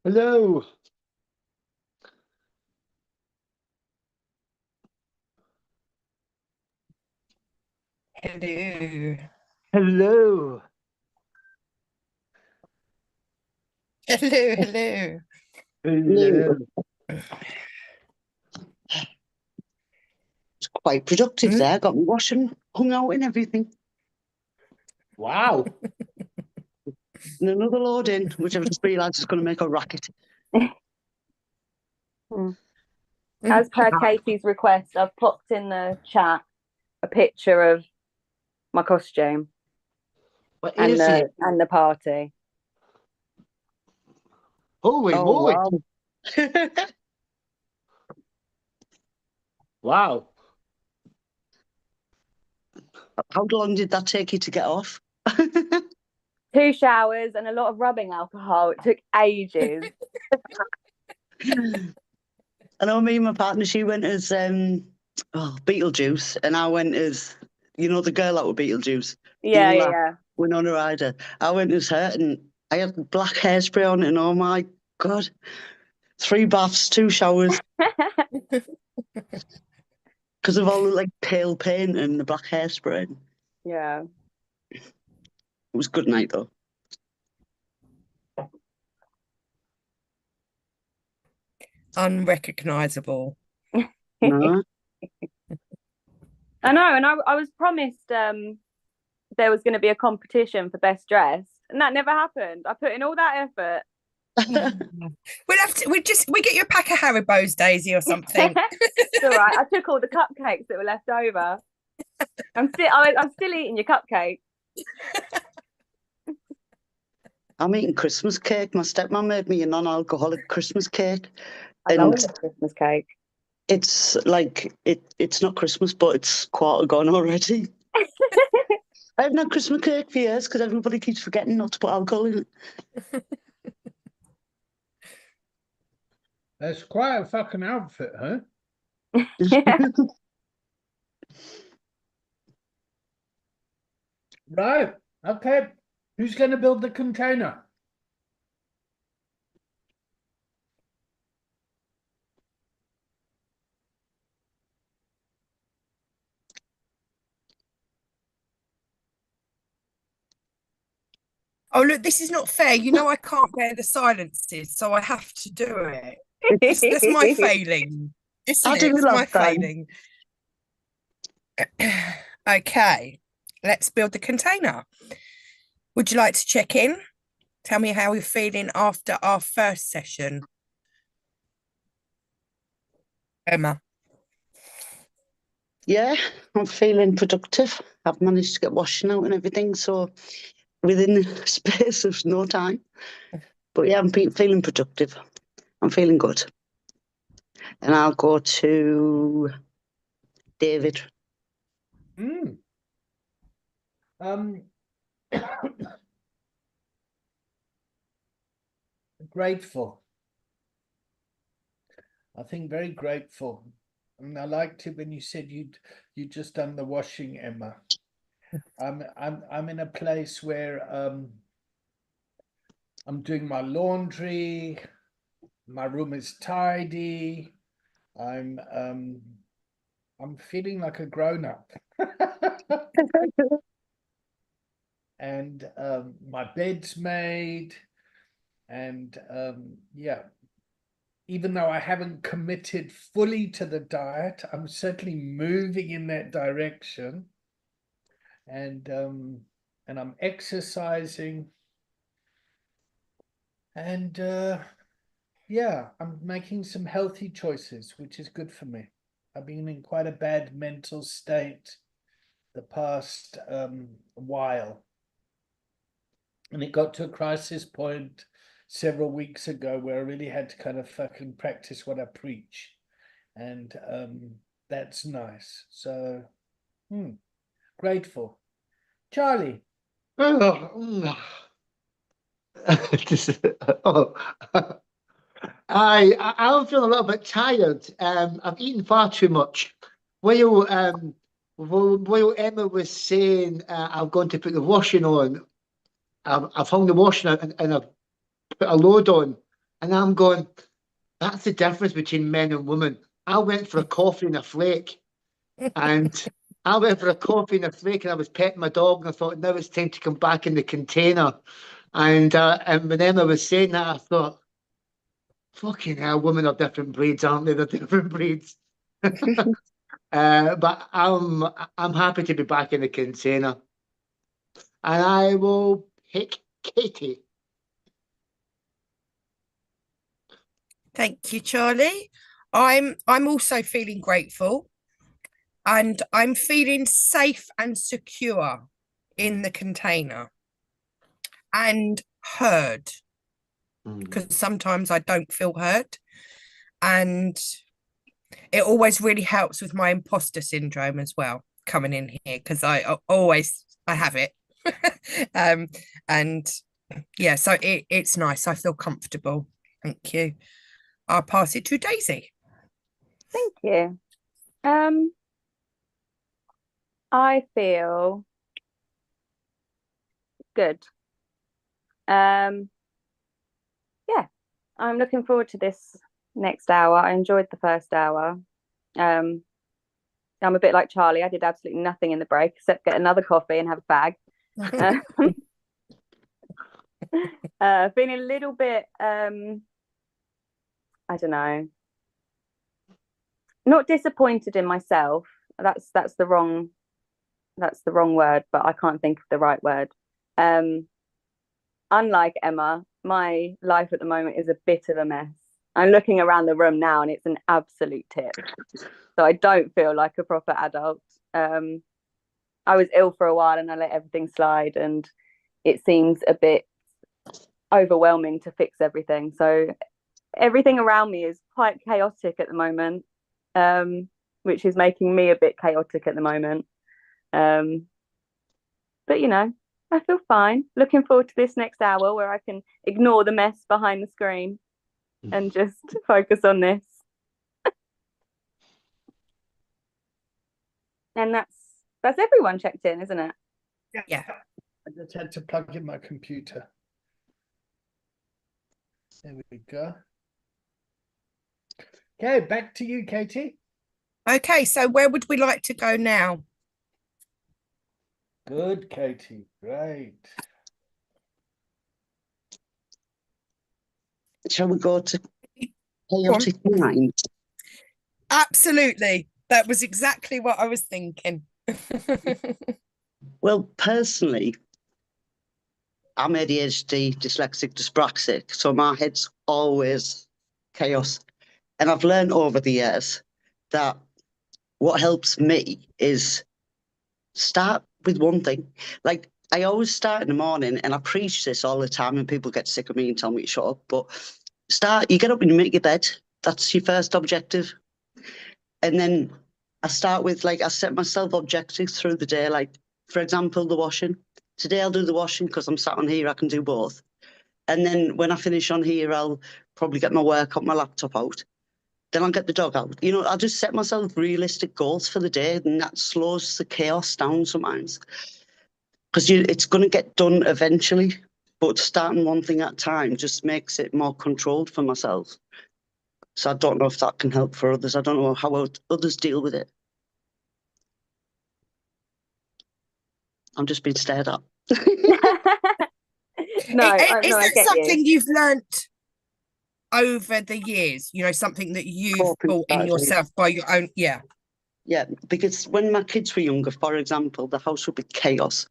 Hello. Hello. Hello, hello. Hello. It's quite productive Mm. there. Got me washing, hung out and everything. Wow. And another load in, which I've just realised is going to make a racket. As per Katie's request, I've popped in the chat a picture of my costume What and is it? the party. Holy Oh, moly. wow. Wow. How long did that take you to get off? 2 showers and a lot of rubbing alcohol. It took ages. I know me and my partner, she went as Beetlejuice, and I went as, the girl that was Beetlejuice. Yeah, Beulah, yeah. Winona Ryder. I went as her, and I had black hairspray on it, and oh my God. 3 baths, 2 showers, because of all the like pale paint and the black hairspray. Yeah. It was a good night though. Unrecognisable. No. I know, and I was promised there was going to be a competition for best dress, and that never happened. I put in all that effort. We get you a pack of Haribo's, Daisy, or something. It's all right. I took all the cupcakes that were left over. I'm still eating your cupcake. I'm eating Christmas cake. My stepmom made me a non-alcoholic Christmas cake. I And love Christmas cake. it's like it's not Christmas, but it's quarter gone already. I haven't had Christmas cake for years because everybody keeps forgetting not to put alcohol in it. That's quite a fucking outfit, huh? Yeah. Right. Okay. Who's going to build the container? Oh, look, this is not fair. I can't bear the silences, so I have to do it. That's my failing. I did it It's my last time. failing. Okay, let's build the container. Would you like to check in? Tell me how you're feeling after our first session. Emma. Yeah, I'm feeling productive. I've managed to get washing out and everything, so within the space of no time. But yeah, I'm feeling productive. I'm feeling good. And I'll go to David. Mm. Grateful. I think very grateful. And I liked it when you said you just done the washing, Emma. I'm in a place where I'm doing my laundry, my room is tidy, I'm feeling like a grown-up. And my bed's made, and yeah, even though I haven't committed fully to the diet, I'm certainly moving in that direction. And I'm exercising, and yeah, I'm making some healthy choices, which is good for me. I've been in quite a bad mental state the past while, and it got to a crisis point several weeks ago where I really had to kind of fucking practice what I preach, and that's nice. So grateful. Charlie. Oh, I'm feeling a little bit tired. I've eaten far too much. While Emma was saying I'm going to put the washing on, I've hung the washing out and I've put a load on, and I'm going, that's the difference between men and women. I went for a coffee and a flake, and I was petting my dog, and I thought, now it's time to come back in the container. And when Emma was saying that, I thought, fucking hell, women are different breeds, aren't they? They're different breeds. But I'm happy to be back in the container. And I will pick Katie. Thank you, Charlie. I'm also feeling grateful, and I'm feeling safe and secure in the container and heard, because sometimes I don't feel heard, and it always really helps with my imposter syndrome as well, coming in here, because I have it. And yeah, so it's nice. I feel comfortable. Thank you. I'll pass it to Daisy. Thank you. I feel good. Yeah, I'm looking forward to this next hour. I enjoyed the first hour. I'm a bit like Charlie. I did absolutely nothing in the break except get another coffee and have a bag. Feeling a little bit I don't know, not disappointed in myself. That's the wrong word, but I can't think of the right word. Unlike Emma, my life at the moment is a bit of a mess. I'm looking around the room now and it's an absolute tip. So I don't feel like a proper adult. I was ill for a while and I let everything slide, and it seems a bit overwhelming to fix everything. So everything around me is quite chaotic at the moment, which is making me a bit chaotic at the moment. But you know, I feel fine. Looking forward to this next hour where I can ignore the mess behind the screen and just focus on this. And that's everyone checked in, isn't it? Yeah. I just had to plug in my computer. There we go. Okay, back to you, Katie. Okay, so where would we like to go now? Good, Katie. Great. Shall we go to chaotic mind? Absolutely. That was exactly what I was thinking. Well, personally, I'm ADHD, dyslexic, dyspraxic, so my head's always chaos. And I've learned over the years that what helps me is start with one thing. Like, I always start in the morning, and I preach this all the time, and people get sick of me and tell me to shut up. But you get up and you make your bed. That's your first objective. And then I start with, like, I set myself objectives through the day. Like, for example, the washing. Today I'll do the washing because I'm sat on here, I can do both. And then when I finish on here, I'll probably get my work on my laptop out. Then I'll get the dog out. You know, I'll just set myself realistic goals for the day, and that slows the chaos down sometimes. Because it's going to get done eventually, but starting one thing at a time just makes it more controlled for myself. So I don't know if that can help for others. I don't know how others deal with it. I'm just being stared at. No, Is no, I that get something you. you've learnt over the years? You know, something that you've Coping brought in strategy. yourself by your own. Yeah. Yeah, because when my kids were younger, for example, the house would be chaos.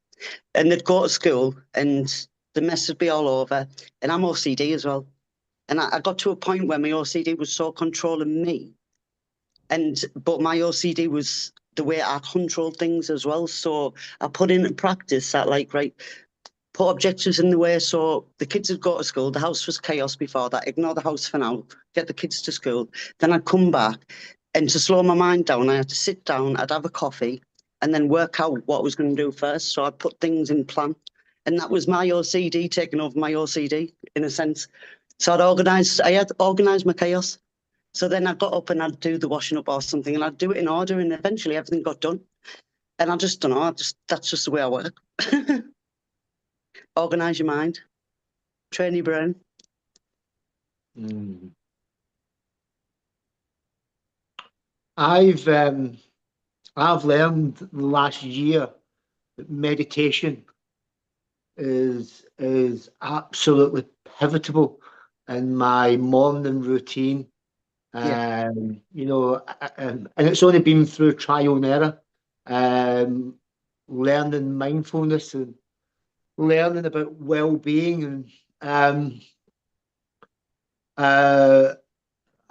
And they'd go to school and the mess would be all over. And I'm OCD as well. And I got to a point where my OCD was so controlling me. But my OCD was the way I controlled things as well. So I put into practice that, like, right, put objectives in the way. So the kids would go to school. The house was chaos before that. Ignore the house for now. Get the kids to school. Then I'd come back. And to slow my mind down, I had to sit down, I'd have a coffee, and then work out what I was going to do first. So I'd put things in plan. And that was my OCD taking over my OCD, in a sense. So I had organised my chaos. So then I got up and I'd do the washing up or something, and I'd do it in order, and eventually everything got done. And I just don't know, that's just the way I work. Organise your mind, train your brain. I've learned the last year that meditation is absolutely pivotal in my morning routine. Yeah. You know, and it's only been through trial and error, learning mindfulness and learning about well-being, and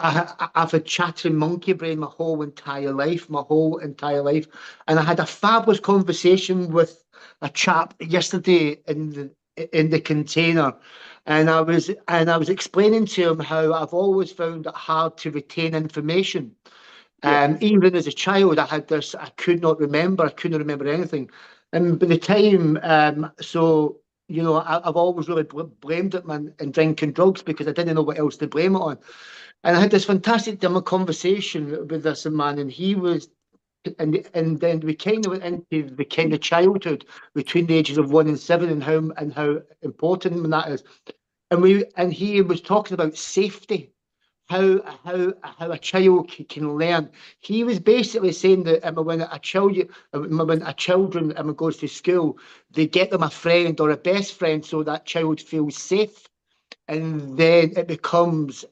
I've had chattering monkey brain my whole entire life, and I had a fabulous conversation with a chap yesterday in the container, and I was explaining to him how I've always found it hard to retain information. Even as a child, I couldn't remember anything, and by the time, so you know, I've always really blamed it on drinking drugs because I didn't know what else to blame it on. And I had this fantastic conversation with this man, and he was, and then we kind of went into the kind of childhood between the ages of 1 and 7 and how important that is. And he was talking about safety, how a child can learn. He was basically saying that when children goes to school, they get them a friend or a best friend so that child feels safe, and then it becomes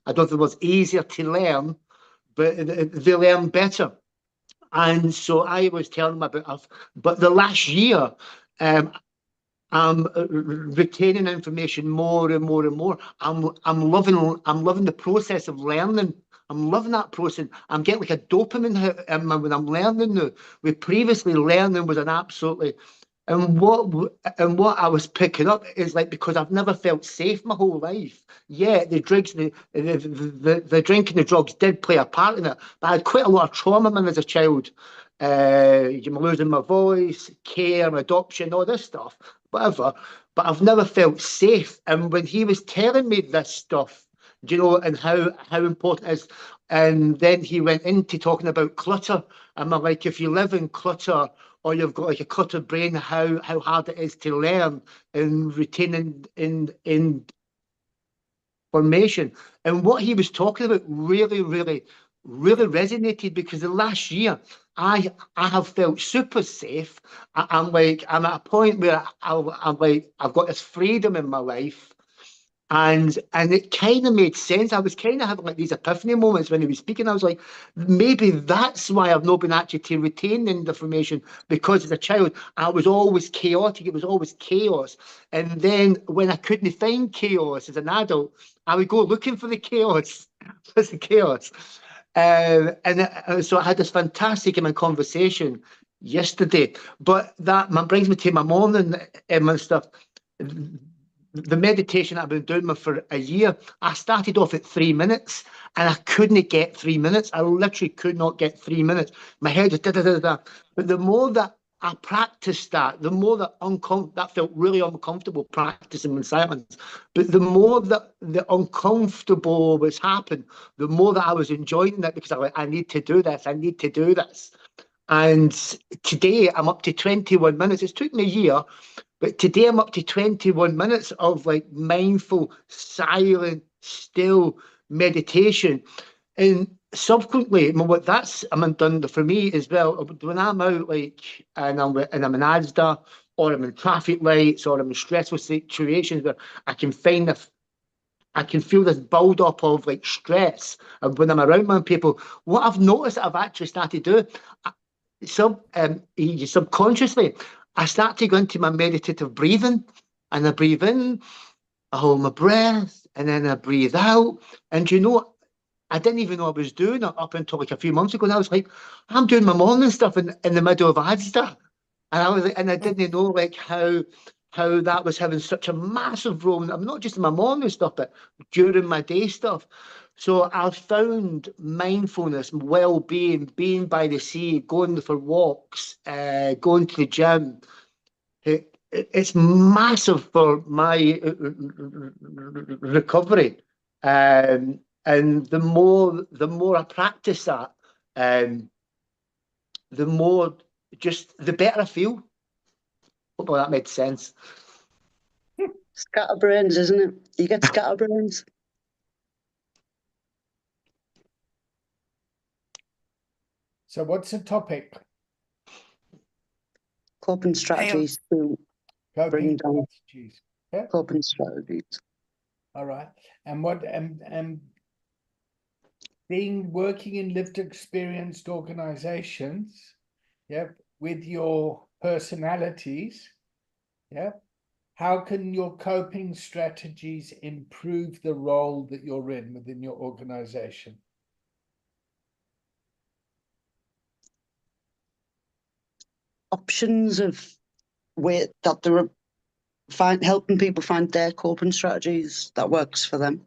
I don't think it was easier to learn, but they learn better. And so I was telling them about, but the last year, I'm retaining information more and more and more. I'm loving the process of learning. I'm loving that process. I'm getting like a dopamine hit when I'm learning now. Previously learning was an absolutely. And what I was picking up is, like, because I've never felt safe my whole life. Yeah, the drinks, the drinking, the drugs did play a part in it, but I had quite a lot of trauma as a child. Losing my voice, care, adoption, all this stuff, whatever. But I've never felt safe. And when he was telling me this stuff, you know, and how important it is, and then he went into talking about clutter. And I'm like, if you live in clutter, or you've got like a cluttered brain, how hard it is to learn and retain in formation. And what he was talking about really resonated, because the last year I have felt super safe. I'm at a point where I'm like, I've got this freedom in my life. And it kind of made sense. I was kind of having like these epiphany moments when he was speaking. I was like, maybe that's why I've not been actually to retain the information, because as a child, I was always chaotic. It was always chaos. And then when I couldn't find chaos as an adult, I would go looking for the chaos. What's the chaos? So I had this fantastic conversation yesterday. But that brings me to my morning and stuff. the meditation I've been doing for a year, I started off at 3 minutes and I couldn't get 3 minutes. I literally could not get 3 minutes. My head was da-da-da-da. But the more that I practiced that, the more that that felt really uncomfortable practicing in silence. But the more that the uncomfortable was happening, the more that I was enjoying it, because I was like, I need to do this. I need to do this. And today I'm up to 21 minutes. It's took me a year, but today I'm up to 21 minutes of like mindful, silent, still meditation. And subsequently, what that's done for me as well. When I'm out, like, and I'm in Asda, or I'm in traffic lights, or I'm in stressful situations where I can feel this build up of like stress. And when I'm around my people, what I've noticed that I've actually started doing, subconsciously, I start to go into my meditative breathing, and I breathe in, I hold my breath, and then I breathe out. And you know, I didn't even know I was doing it up until like a few months ago. And I was like, I'm doing my morning stuff in the middle of Asda. And I was like, and I didn't know like how that was having such a massive role. I'm not just in my morning stuff, but during my day stuff. So I've found mindfulness, well-being, being by the sea, going for walks, going to the gym. It's massive for my recovery. And the more I practice that, the better I feel. Hopefully that made sense. Scatterbrains, isn't it? You get scatterbrains. So what's the topic? Coping strategies to bring down strategies. Yeah. coping strategies. All right. And what and working in lived experienced organizations, yeah, with your personalities, yeah. How can your coping strategies improve the role that you're in within your organization? Options of way that they're helping people find their coping strategies that works for them.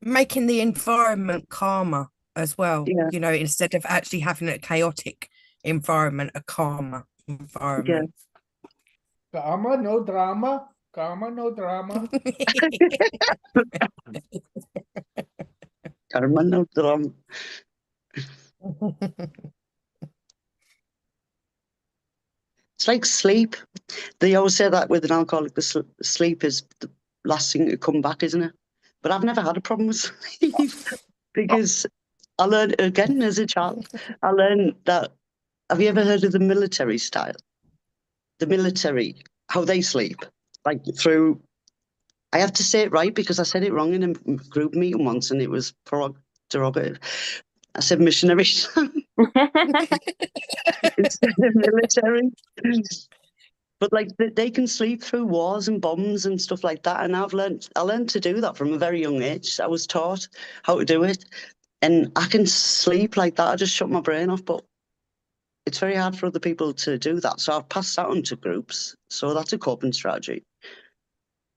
Making the environment calmer as well, Yeah. you know, instead of actually having a chaotic environment, a calmer environment. Karma, no drama. Karma, no drama. Karma, no drama. It's like sleep. They always say that with an alcoholic, the sleep is the last thing to come back, isn't it? But I've never had a problem with sleep because I learned, again, as a child, I learned that, have you ever heard of the military style? The military, how they sleep, like through, I have to say it right because I said it wrong in a group meeting once and it was derogative. I said missionary instead of military. But like they can sleep through wars and bombs and stuff like that. And I learned to do that from a very young age. I was taught how to do it. And I can sleep like that. I just shut my brain off. But it's very hard for other people to do that. So I've passed that on to groups. So that's a coping strategy,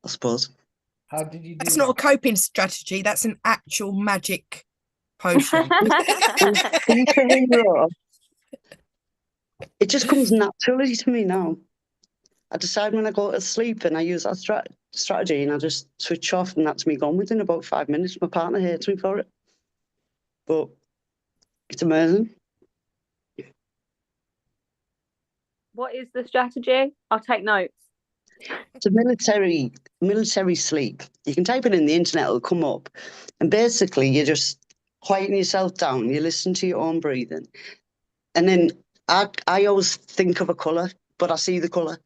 I suppose. How did you do That's that? not a coping strategy. That's an actual magic potion. It just comes naturally to me now. I decide when I go to sleep and I use that strategy and I just switch off and that's me gone within about 5 minutes. My partner hates me for it. But it's amazing. What is the strategy? I'll take notes. It's a military sleep. You can type it in the internet, it'll come up. And basically you just quieten yourself down, you listen to your own breathing. And then I always think of a colour, but I see the colour.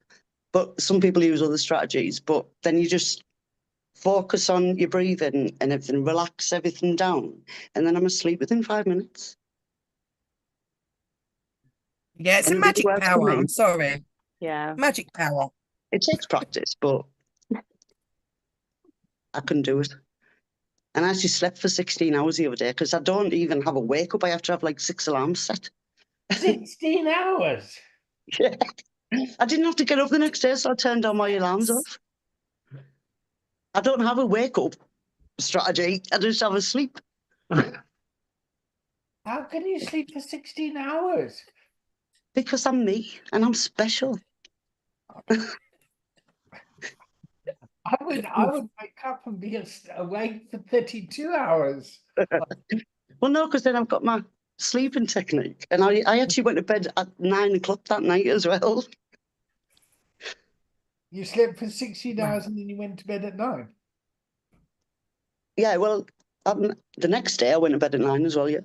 But some people use other strategies, but then you just focus on your breathing and everything, relax everything down. And then I'm asleep within 5 minutes. Yeah, it's And a it really magic works for power. me. I'm sorry. Yeah. Magic power. It takes practice, but I can do it. And I actually slept for 16 hours the other day because I don't even have a wake up. I have to have like 6 alarms set. 16 hours. Yeah. I didn't have to get up the next day, so I turned all my alarms off. I don't have a wake up strategy. I just have a sleep. How can you sleep for 16 hours? Because I'm me and I'm special. I would wake up and be awake for 32 hours. Well, no, because then I've got my sleeping technique. And I actually went to bed at 9 o'clock that night as well. You slept for 16 Wow. hours and then you went to bed at 9. Yeah, well, the next day I went to bed at 9 as well, yeah.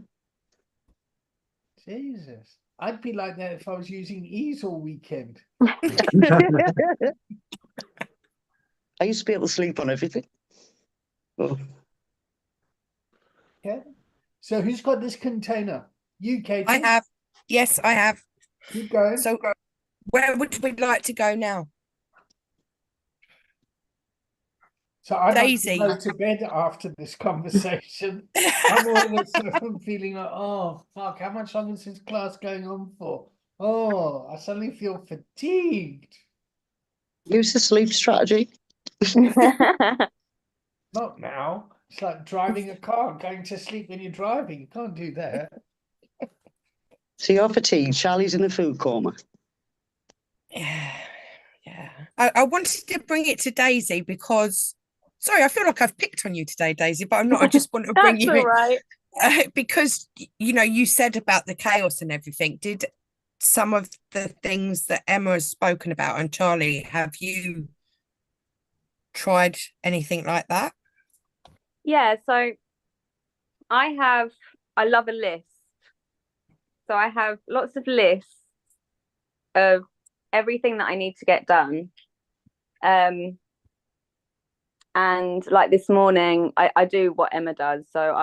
Jesus. I'd be like that if I was using Ease all weekend. I used to be able to sleep on everything. Oh. Okay. So who's got this container? You, Katie? I have. Yes, I have. Keep going. So where would we like to go now? So I'm Daisy. going to go to bed after this conversation. I'm all of a sudden feeling like, oh, fuck, how much longer is this class going on for? Oh, I suddenly feel fatigued. Use the sleep strategy. Not now. It's like driving a car, going to sleep when you're driving. You can't do that. So you're fatigued. Charlie's in a food coma. Yeah, yeah. I wanted to bring it to Daisy because, sorry, I feel like I've picked on you today, Daisy, but I'm not. I just want to bring That's you all in right. because you know you said about the chaos and everything. Did some of the things that Emma has spoken about and Charlie, have you tried anything like that? Yeah, so I love a list. So I have lots of lists of everything that I need to get done. And like this morning, I do what Emma does. So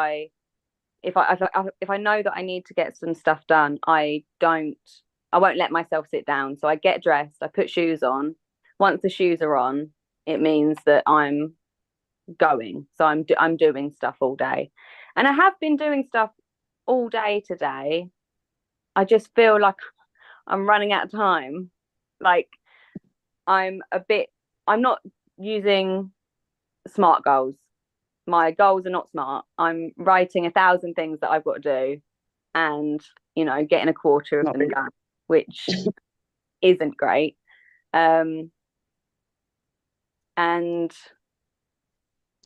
if I know that I need to get some stuff done, I won't let myself sit down. So I get dressed, I put shoes on. Once the shoes are on, it means that I'm going. So I'm doing stuff all day. And I have been doing stuff all day today. I just feel like I'm running out of time. Like I'm not using smart goals. My goals are not smart. I'm writing 1,000 things that I've got to do and, getting a quarter of them done, which isn't great. And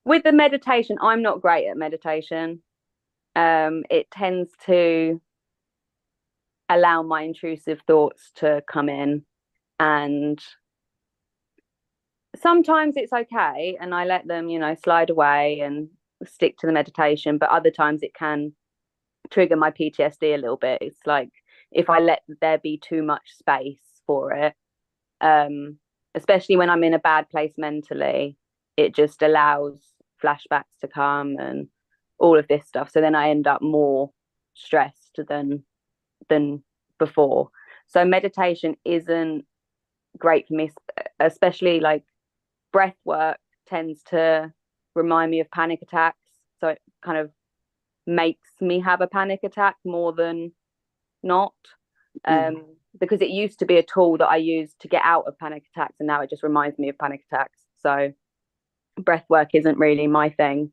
with the meditation, I'm not great at meditation. It tends to allow my intrusive thoughts to come in, and sometimes it's okay and I let them, slide away and stick to the meditation, but other times it can trigger my PTSD a little bit. It's like if I let there be too much space for it, especially when I'm in a bad place mentally, it just allows flashbacks to come and all of this stuff. So then I end up more stressed than before. So meditation isn't great for me, especially like breath work tends to remind me of panic attacks. So it kind of makes me have a panic attack more than not. Because it used to be a tool that I used to get out of panic attacks, and now it just reminds me of panic attacks. So breath work isn't really my thing.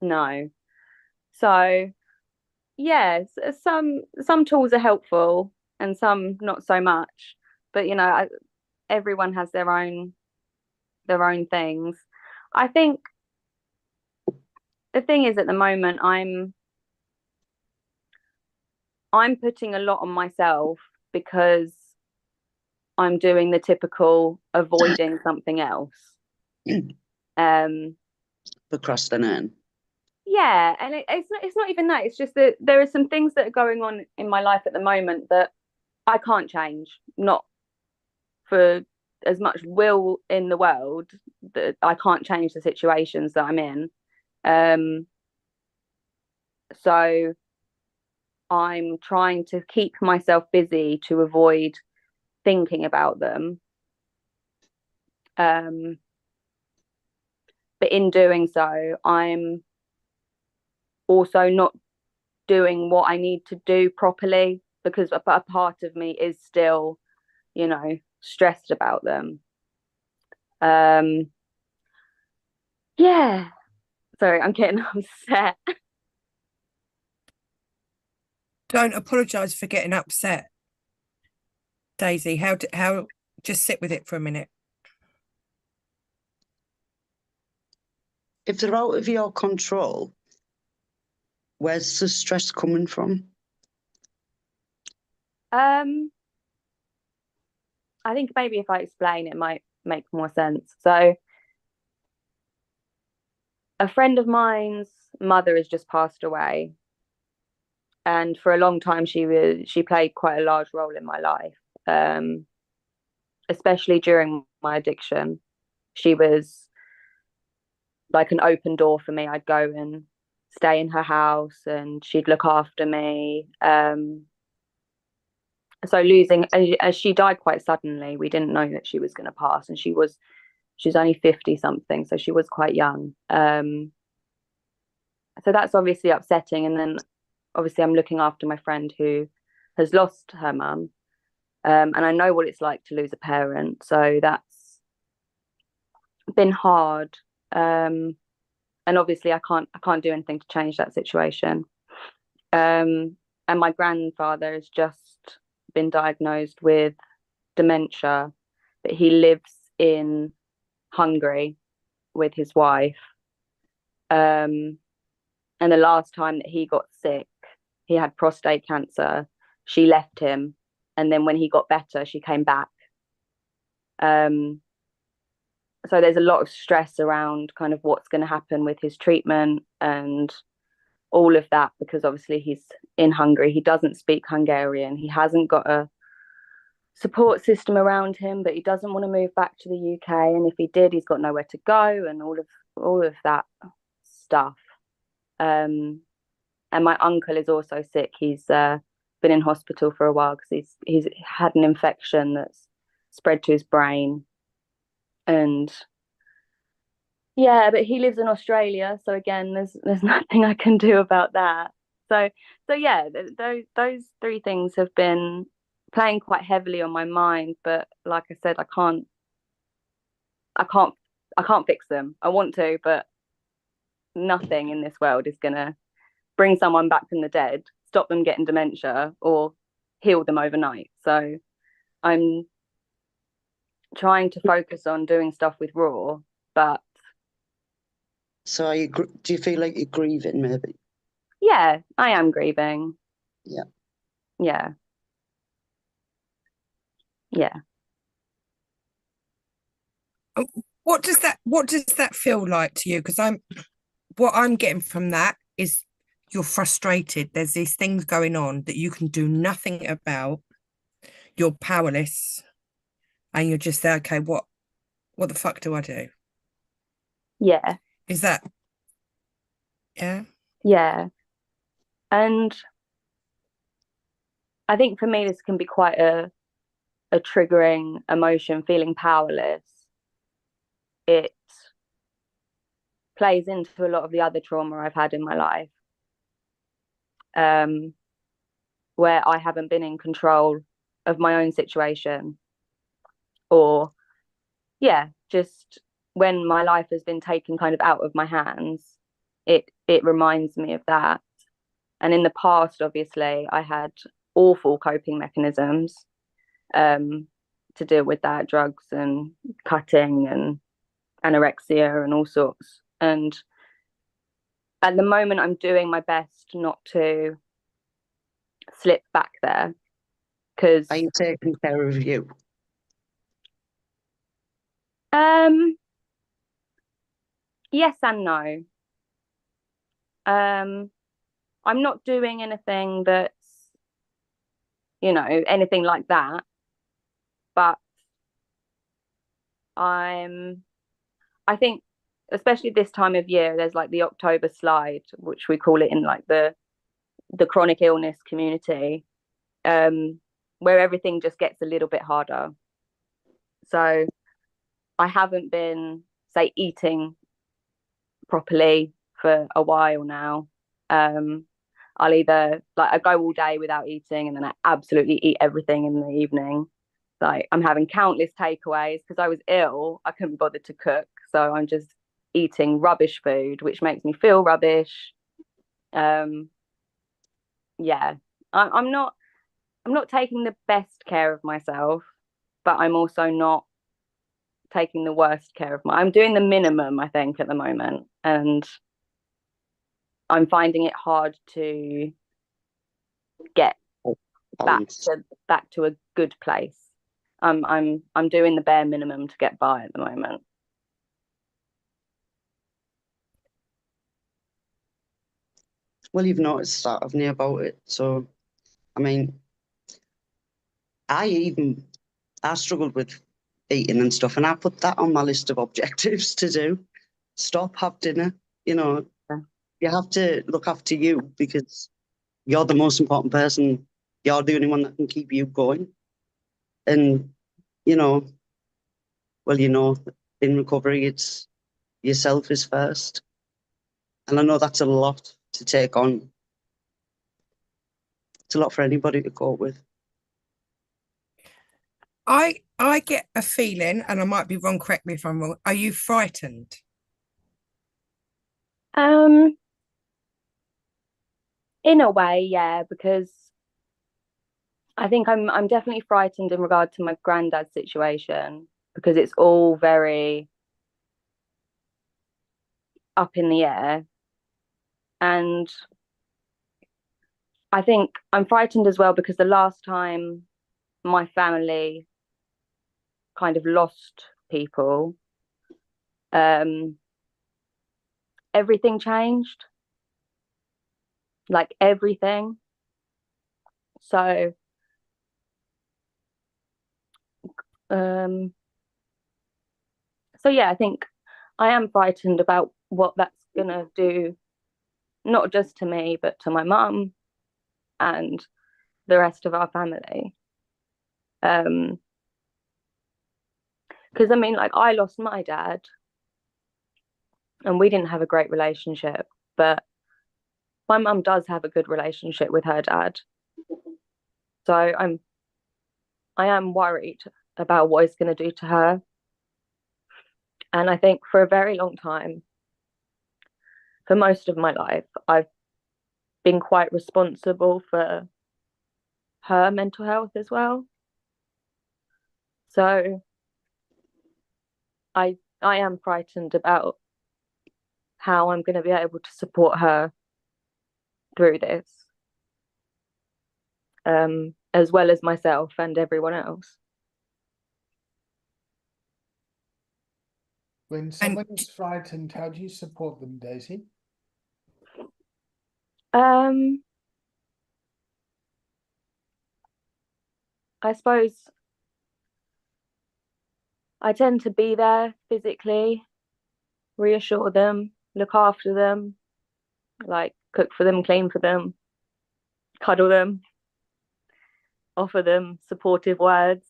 No. So yes, some tools are helpful and some not so much. But everyone has their own things. I think the thing is, at the moment, I'm putting a lot on myself because I'm doing the typical avoiding something else. Procrastinating. Yeah, and it's not even that. It's just that there are some things that are going on in my life at the moment that I can't change. Not for as much will in the world, that I can't change the situations that I'm in. So I'm trying to keep myself busy to avoid thinking about them. But in doing so, I'm also not doing what I need to do properly. because a part of me is still, you know, stressed about them. Yeah. Sorry, I'm getting upset. Don't apologize for getting upset, Daisy. How just sit with it for a minute. If they're out of your control, where's the stress coming from? I think maybe if I explain, it might make more sense. So, a friend of mine's mother has just passed away, and for a long time she played quite a large role in my life, especially during my addiction. She was like an open door for me. I'd go and stay in her house, and she'd look after me. So losing, as she died quite suddenly, we didn't know that she was going to pass, and she's only 50 something, so she was quite young. So that's obviously upsetting. And then obviously I'm looking after my friend who has lost her mum, and I know what it's like to lose a parent, so that's been hard. And obviously I can't do anything to change that situation. And my grandfather has just been diagnosed with dementia, but he lives in Hungary with his wife. And the last time that he got sick, he had prostate cancer. She left him, and then when he got better, she came back. So there's a lot of stress around kind of what's going to happen with his treatment and all of that, because obviously he's in Hungary. He doesn't speak Hungarian. He hasn't got a support system around him, but he doesn't want to move back to the UK. And if he did, he's got nowhere to go, and all of that stuff. And my uncle is also sick. He's been in hospital for a while because he's had an infection that's spread to his brain. And yeah, but he lives in Australia, so again, there's nothing I can do about that. So yeah, those three things have been playing quite heavily on my mind. But like I said, I can't fix them. I want to, but nothing in this world is gonna bring someone back from the dead, stop them getting dementia, or heal them overnight. So I'm trying to focus on doing stuff with Raw, but So do you feel like you're grieving, maybe? yeah, I am grieving. Yeah. Yeah. Yeah. What does that feel like to you? Because what I'm getting from that is you're frustrated. There's these things going on that you can do nothing about. You're powerless, and you're just there. Okay, what the fuck do I do? Yeah. Is that? Yeah. Yeah. And I think for me, this can be quite a triggering emotion, feeling powerless. It plays into a lot of the other trauma I've had in my life, where I haven't been in control of my own situation, or yeah, just when my life has been taken kind of out of my hands, it reminds me of that. And in the past, obviously, I had awful coping mechanisms to deal with that, drugs and cutting and anorexia and all sorts. And at the moment, I'm doing my best not to slip back there, because Are you taking care of you? Yes and no. I'm not doing anything that's, anything like that, but I think, especially this time of year, there's like the October slide, which we call it in like the chronic illness community, where everything just gets a little bit harder. So I haven't been, say, eating properly for a while now. I'll either like I go all day without eating and then I absolutely eat everything in the evening. Like I'm having countless takeaways because I was ill. I couldn't be bothered to cook. So I'm just eating rubbish food, which makes me feel rubbish. Yeah. I'm not taking the best care of myself, but I'm also not taking the worst care of I'm doing the minimum, I think, at the moment. And I'm finding it hard to get Balance. back to a good place. I'm doing the bare minimum to get by at the moment. Well, you've noticed that, haven't you, about it? So, I mean, I struggled with eating and stuff, and I put that on my list of objectives to do. Stop, have dinner. You know, you have to look after you because you're the most important person. You're the only one that can keep you going. And, you know, well, you know, in recovery, it's yourself is first. And I know that's a lot to take on. It's a lot for anybody to cope with. I get a feeling, and I might be wrong, correct me if I'm wrong. Are you frightened? In a way, yeah, because I think I'm definitely frightened in regard to my granddad's situation because it's all very up in the air. And I think I'm frightened as well because the last time my family kind of lost people, everything changed. Like everything. So yeah, I think I am frightened about what that's gonna do, not just to me, but to my mum and the rest of our family. Because I mean, like I lost my dad and we didn't have a great relationship, but my mum does have a good relationship with her dad. So I am worried about what it's going to do to her. And I think for a very long time, for most of my life, I've been quite responsible for her mental health as well. So I am frightened about how I'm going to be able to support her through this, as well as myself and everyone else. When someone is frightened, how do you support them, Daisy? I suppose I tend to be there physically, reassure them, look after them, like cook for them, clean for them, cuddle them, offer them supportive words.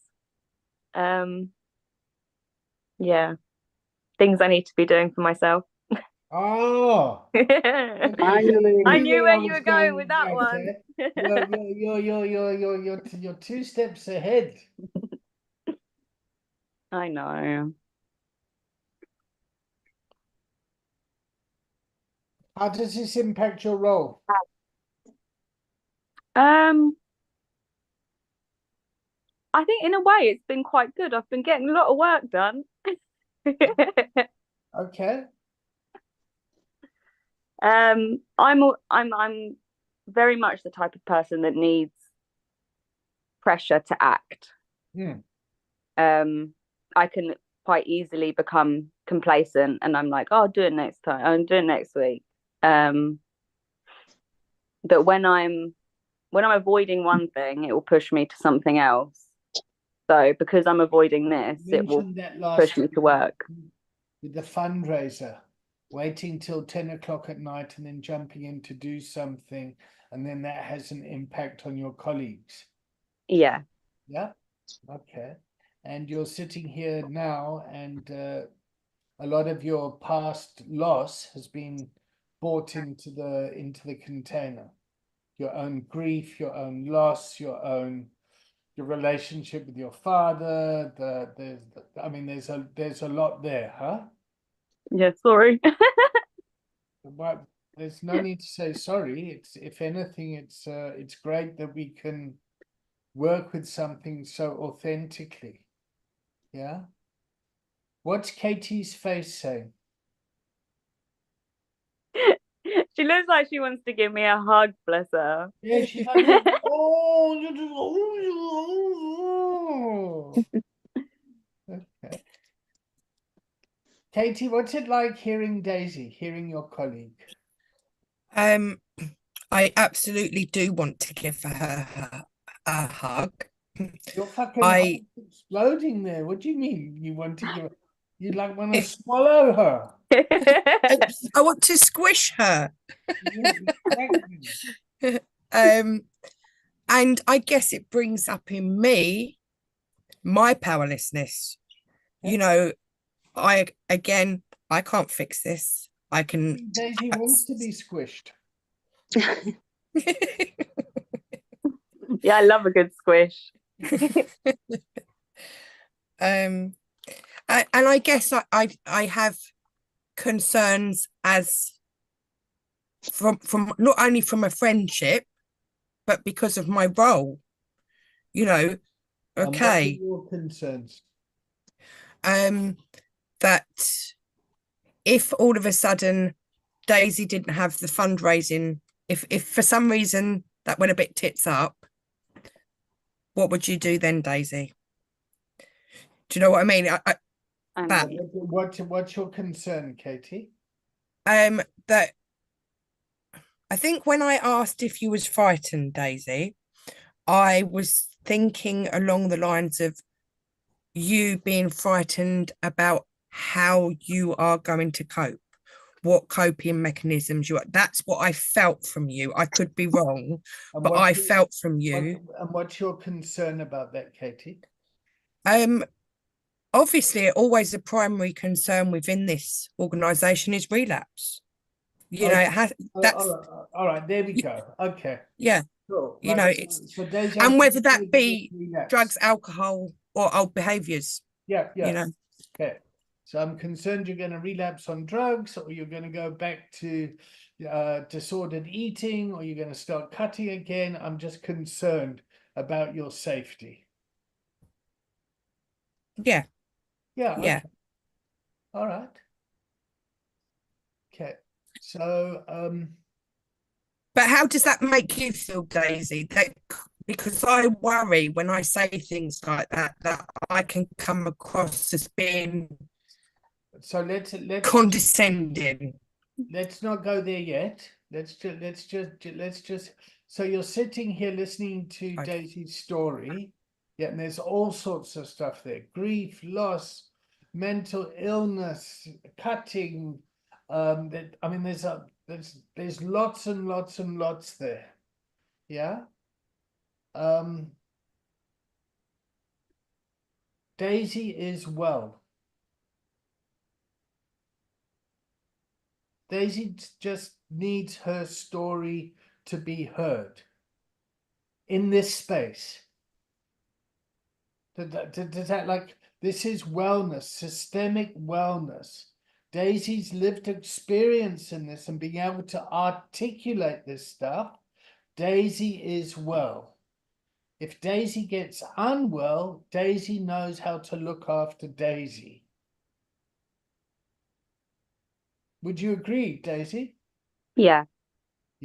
Yeah, things I need to be doing for myself. Oh, I Finally. knew where you were going with that one. You're 2 steps ahead. I know. How does this impact your role? I think in a way it's been quite good. I've been getting a lot of work done. Okay. I'm very much the type of person that needs pressure to act. I can quite easily become complacent and I'm like, oh, I'll do it next time. I'll do it next week. But when I'm avoiding one thing, it will push me to something else. So because I'm avoiding this, it will push me to work. With the fundraiser, waiting till 10 o'clock at night and then jumping in to do something, and then that has an impact on your colleagues. Yeah. Yeah. Okay. And you're sitting here now, and a lot of your past loss has been brought into the container. your own grief, your own loss, your relationship with your father. There's a lot there, huh? Yeah, sorry. But there's no need to say sorry. It's, if anything, it's great that we can work with something so authentically. Yeah. What's Katie's face saying? She looks like she wants to give me a hug, bless her. Yeah, she's like, oh. Okay. Katie, what's it like hearing Daisy, hearing your colleague? I absolutely do want to give her a hug. Your fucking I heart's exploding there. What do you mean you want to give her? You like want to swallow her? I want to squish her. Yeah, exactly. And I guess it brings up in me my powerlessness. You know, I can't fix this. I can. Daisy wants to be squished. Yeah, I love a good squish. And I guess I have concerns as from not only from a friendship, but because of my role. You know, And what are okay, your concerns? that if all of a sudden Daisy didn't have the fundraising, if for some reason that went a bit tits up, what would you do then, Daisy? Do you know what I mean? That What's your concern, Katie? that I think when I asked if you was frightened, Daisy, I was thinking along the lines of you being frightened about how you are going to cope, what coping mechanisms you are. That's what I felt from you. I could be wrong, And but I felt from you. And what's your concern about that, Katie? Obviously, always a primary concern within this organisation is relapse. You know, it has. That's all right. There we go. Okay. yeah. Cool. You know, it's so Daisy, and whether that consider be relapse. drugs, alcohol, or old behaviours. Yeah. You know. Okay. So I'm concerned you're going to relapse on drugs, or you're going to go back to disordered eating, or you're going to start cutting again. I'm just concerned about your safety. Yeah. Yeah. Yeah. Okay. All right. Okay. So But how does that make you feel, Daisy? Because I worry when I say things like that I can come across as being let's condescending. Let's not go there yet. Let's just. So you're sitting here listening to Okay. Daisy's story, yeah, and there's all sorts of stuff there: grief, loss, mental illness, cutting. There's lots and lots and lots there. Yeah. Daisy is well. Daisy just needs her story to be heard in this space. Does that, like, this is wellness, systemic wellness. Daisy's lived experience in this and being able to articulate this stuff. Daisy is well. If Daisy gets unwell, Daisy knows how to look after Daisy. Would you agree, Daisy? Yeah,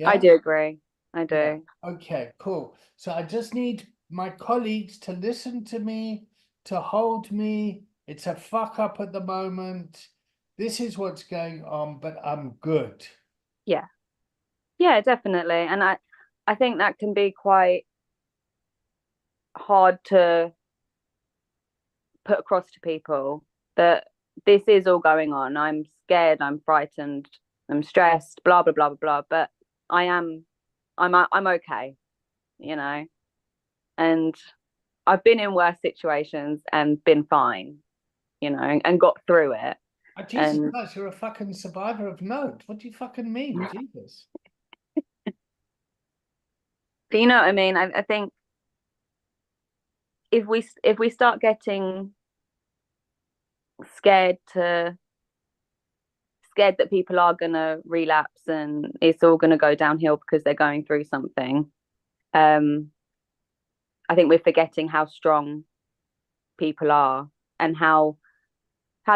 I do agree. I do. Yeah. Okay, cool. So I just need my colleagues to listen to me, to hold me. It's a fuck up at the moment. This is what's going on, but I'm good. Yeah. Yeah, definitely. And I think that can be quite hard to put across to people, that this is all going on. I'm scared, I'm frightened, I'm stressed, blah blah blah blah blah. But I'm okay, you know. And I've been in worse situations and been fine, you know, and got through it. Oh, Jesus Christ, you're a fucking survivor of note. What do you fucking mean, Jesus? But you know what I mean? I think if we start getting scared that people are gonna relapse and it's all gonna go downhill because they're going through something, I think we're forgetting how strong people are and how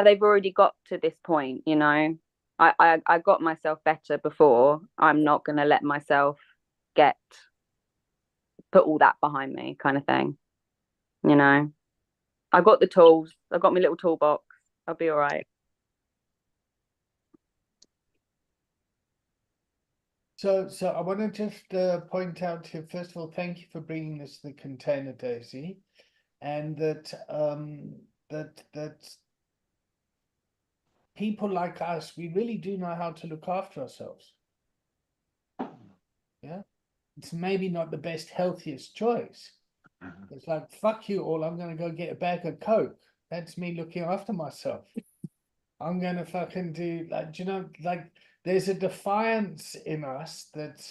they've already got to this point, you know. I got myself better before. I'm not gonna let myself put all that behind me, kind of thing. You know. I got the tools, I got my little toolbox. I'll be all right. So I want to just point out here, first of all, thank you for bringing this to the container, Daisy, and that that people like us, we really do know how to look after ourselves. Yeah, it's maybe not the best, healthiest choice. It's like, fuck you all, I'm gonna go get a bag of Coke. That's me looking after myself. I'm gonna fucking do, like, do you know, like, there's a defiance in us that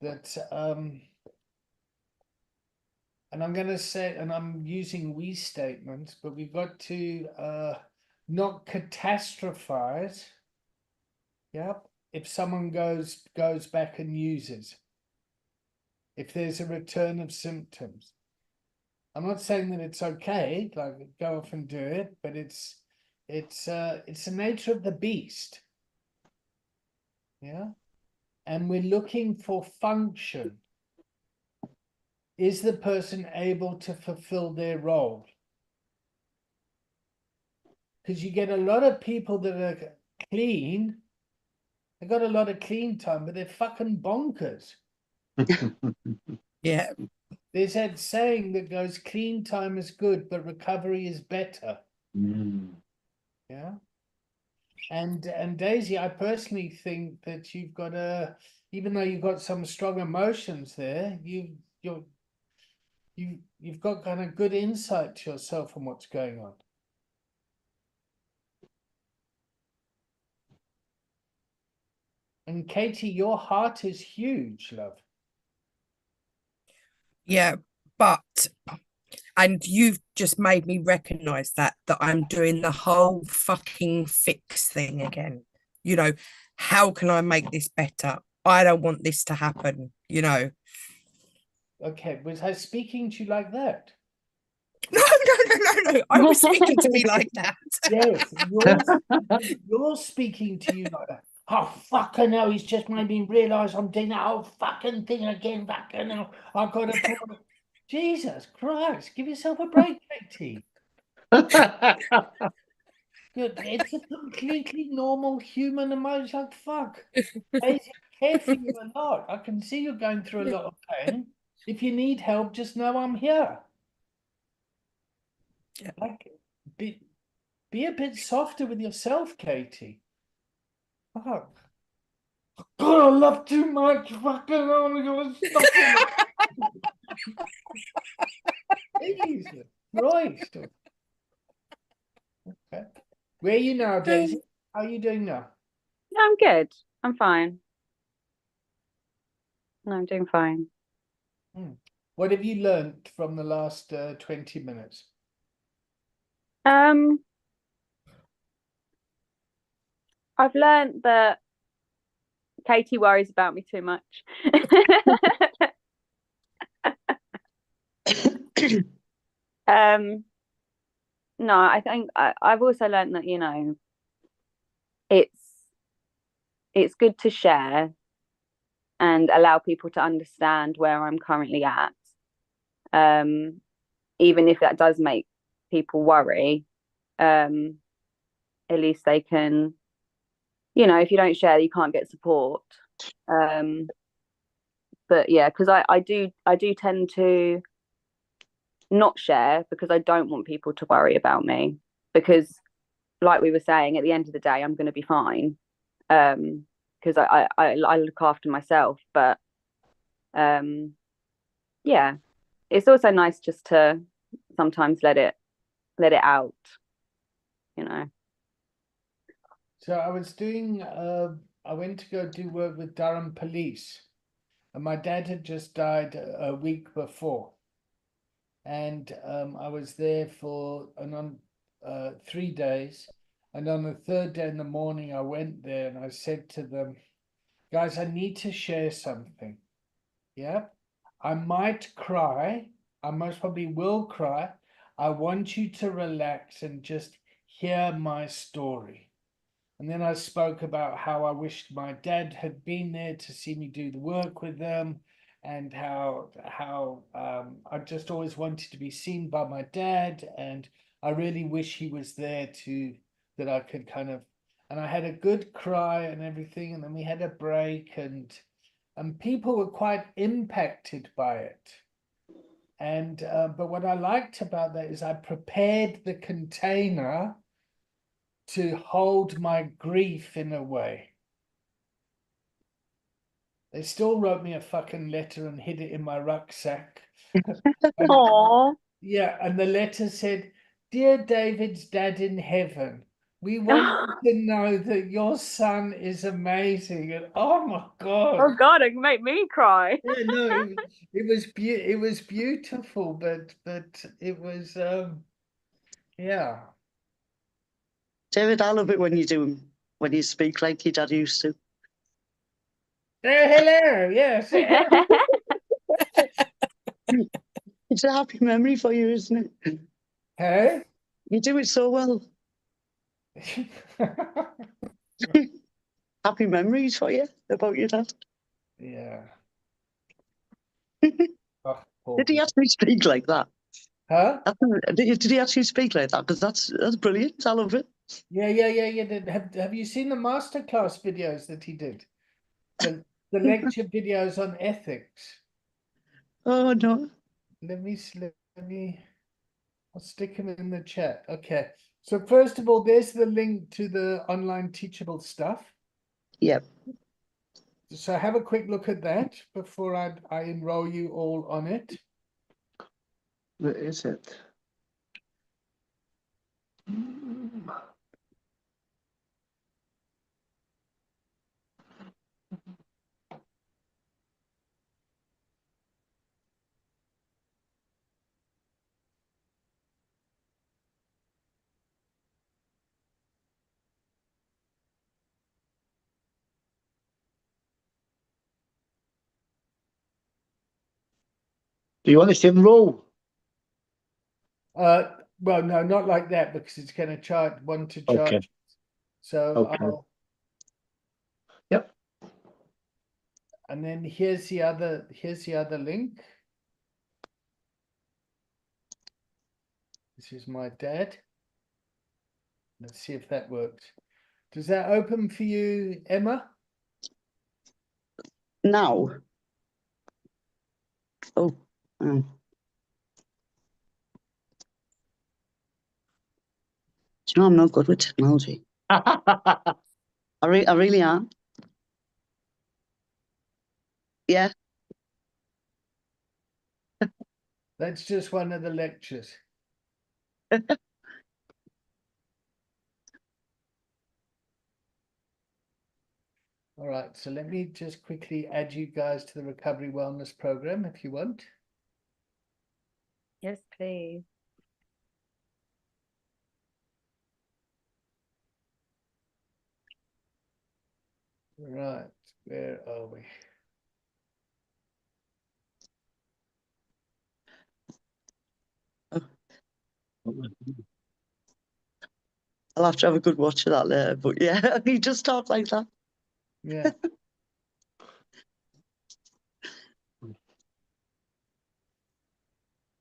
and I'm gonna say, and I'm using we statements, but we've got to not catastrophize. Yep. If someone goes back and uses, if there's a return of symptoms. I'm not saying that it's okay, like go off and do it, but it's the nature of the beast. Yeah. And we're looking for function. Is the person able to fulfill their role? Because you get a lot of people that are clean, they got a lot of clean time, but they're fucking bonkers. Yeah. There's that saying that goes, clean time is good, but recovery is better. Yeah. And Daisy, I personally think that you've got even though you've got some strong emotions there, you've got kind of good insight to yourself on what's going on. And Katie, your heart is huge, love. Yeah, but and you've just made me recognize that I'm doing the whole fucking fix thing again. You know, how can I make this better? I don't want this to happen, you know. Okay, was I speaking to you like that? No. I was speaking to me like that. Yes, you're speaking to you like that. Oh, fucking hell, he's just made me realise I'm doing that whole fucking thing again. Fucking hell, I've got to put... Jesus Christ, give yourself a break, Katie. It's a completely normal human emotion. Like, fuck. I care for you a lot. I can see you're going through a lot of pain. If you need help, just know I'm here. Yeah. Like, be a bit softer with yourself, Katie. Fuck. God, I love too much. Fucking hell, I'm gonna stop it. Jesus Christ. Okay. Where are you now, Daisy? How are you doing now? No, I'm good. I'm fine. No, I'm doing fine. What have you learned from the last 20 minutes? I've learned that Katie worries about me too much. No, I think I've also learned that, you know, it's good to share and allow people to understand where I'm currently at. Even if that does make people worry, at least they can, you know, if you don't share, you can't get support. But yeah, because I do tend to not share because I don't want people to worry about me, because like we were saying, at the end of the day I'm going to be fine, because I look after myself. But yeah, it's also nice just to sometimes let it out, you know. So I was doing I went to go do work with Durham Police, and my dad had just died a week before. And I was there for 3 days. And on the third day in the morning, I went there and I said to them, guys, I need to share something. Yeah, I might cry. I most probably will cry. I want you to relax and just hear my story. And then I spoke about how I wished my dad had been there to see me do the work with them, and how I just always wanted to be seen by my dad, and I really wish he was there to that I could kind of, and I had a good cry and everything, and then we had a break, and people were quite impacted by it. And but what I liked about that is I prepared the container to hold my grief in a way. They still wrote me a fucking letter and hid it in my rucksack. And, Aww. yeah, and the letter said, "Dear David's dad in heaven, we want you to know that your son is amazing." And oh my God. Oh God, it can make me cry. Yeah, no, it was beautiful, but it was yeah. David, I love it when you speak like your dad used to. Oh, hello, yes. It's a happy memory for you, isn't it? Hey? You do it so well. Happy memories for you about your dad. Yeah. Oh, poor Did he guy. actually speak like that? Huh? Did he actually speak like that? Because that's brilliant. I love it. Yeah. Have you seen the masterclass videos that he did? The lecture videos on ethics. Oh no. Let me I'll stick him in the chat. Okay. So first of all, there's the link to the online teachable stuff. Yep. So have a quick look at that before I enroll you all on it. What is it? Do you want to enroll? Well, no, not like that, because it's going to want to charge. Okay. So Okay. Yep. and then here's the other link. This is my dad. Let's see if that works. Does that open for you, Emma? Now. Oh. Oh. Do you know I'm not good with technology? I really am. Yeah. That's just one of the lectures. All right, so let me just quickly add you guys to the Recovery Wellness Program if you want. Yes, please. Right, where are we? I'll have to have a good watch of that later. But yeah, you just talk like that. Yeah.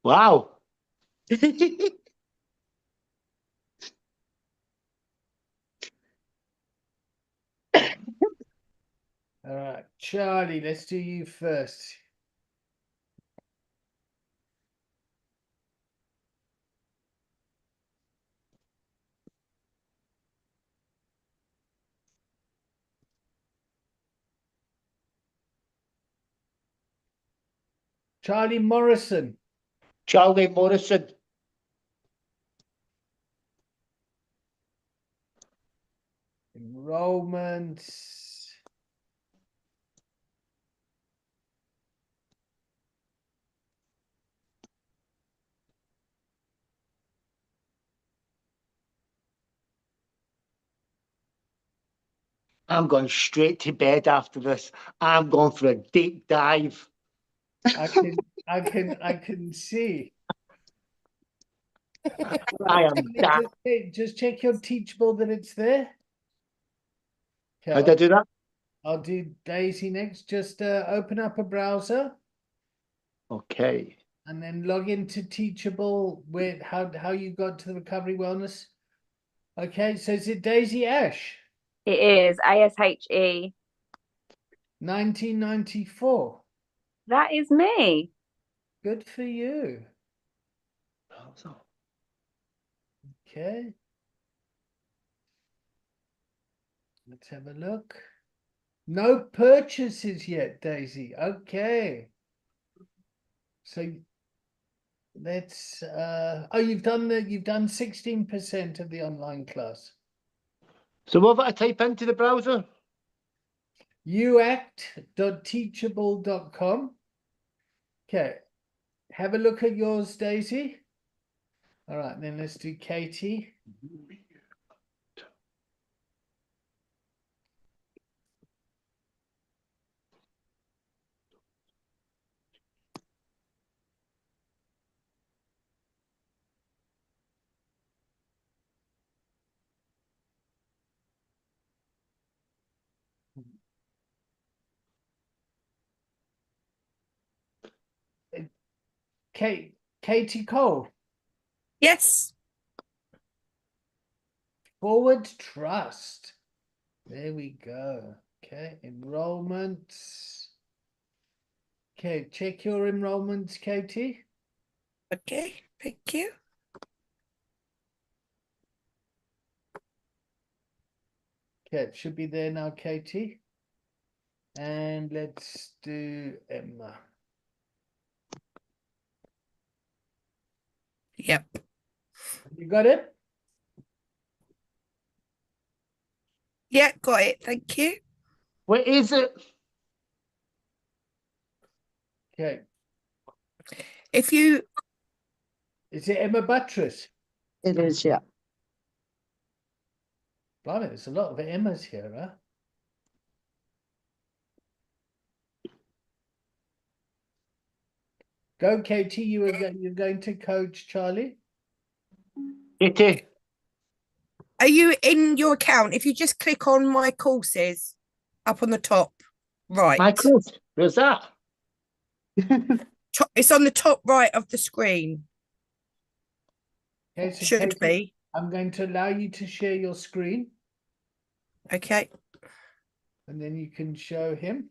Wow. All right, Charlie, let's do you first. Charlie Morrison. Charlie Morrison. Enrollments. I'm going straight to bed after this. I'm going for a deep dive. I can see. I am that. Just check your Teachable that it's there. How did I do that? I'll do Daisy next. Just open up a browser Okay. and then log into Teachable with how you got to the Recovery Wellness. Okay, so is it Daisy Ash? It is ASHE. 1994. That is me. Good for you. Okay. Let's have a look. No purchases yet, Daisy. Okay. So let's oh, you've done 16% of the online class. So what have I type into the browser? uact.teachable.com. Okay. Have a look at yours, Daisy. All right, then let's do Katie. Katie Cole. Yes. Forward Trust. There we go. Okay, enrollments. Okay, check your enrollments, Katie. Okay. Thank you. Okay, it should be there now, Katie. And let's do Emma. Yep. You got it? Yeah, got it. Thank you. What is it? Okay. If you Is it Emma Buttress? It is, yeah. Blimey, there's a lot of Emmas here, huh? Go, Katie. You're going to coach Charlie. Katie. are you in your account? If you just click on my courses up on the top right. My course. Where's that? It's on the top right of the screen. Okay, so Should Katie, be. I'm going to allow you to share your screen, Okay. and then you can show him.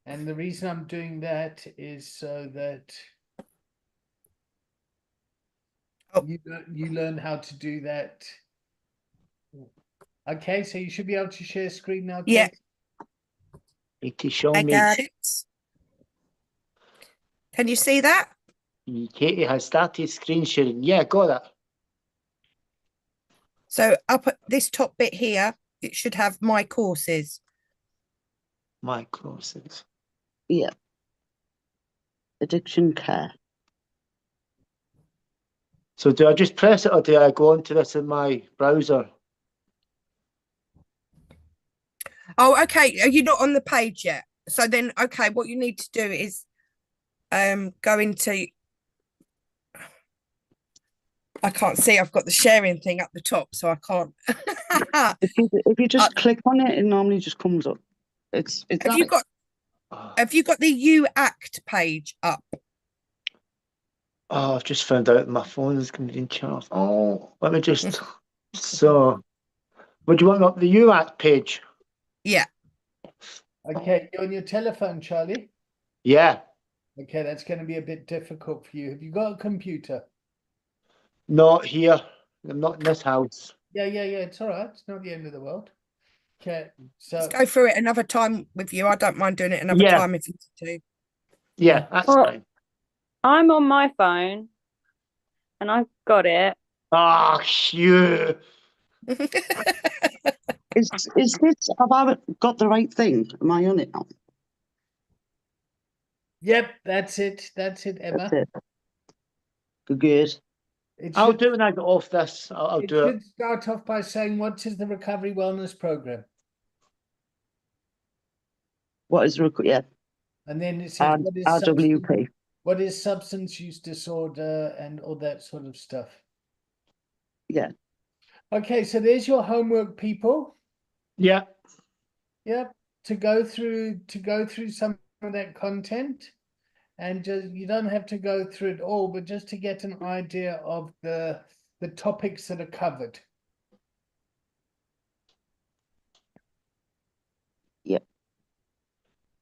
And the reason I'm doing that is so that Oh. you learn how to do that. Okay, so you should be able to share screen now. Yeah. Katie. Katie, show I me. got it. Can you see that? Katie has started screen sharing. Yeah, got that. So up at this top bit here, it should have my courses. My courses. Yeah. Addiction care. So do I just press it or do I go onto this in my browser? Oh, okay. Are you not on the page yet? So then, okay, what you need to do is go into, I can't see, I've got the sharing thing up the top, so I can't. If you just click on it, it normally just comes up. It's Have you got the UACT page up? Oh, I've just found out my phone is going to be in charge. Oh, let me just. So, would you want up the UACT page? Yeah. Okay, you're on your telephone, Charlie. Yeah. Okay, that's going to be a bit difficult for you. Have you got a computer? Not here. I'm not in this house. Yeah, it's all right. It's not the end of the world. Okay, so Let's go through it another time with you. I don't mind doing it another Yeah. time if you need to. Yeah, that's Well- fine. I'm on my phone and I've got it. Ah, you. Is this, have I got the right thing? Am I on it now? yep, that's it. That's it, Emma. That's it. Good. It I'll should, do it when I get off this. I'll it do it. should start off by saying, what is the Recovery Wellness Program? What is yeah, And then it says RWP. what is substance use disorder and all that sort of stuff. Yeah. Okay, so there's your homework, people. Yeah. Yep, to go through some of that content, and just you don't have to go through it all, but just to get an idea of the topics that are covered.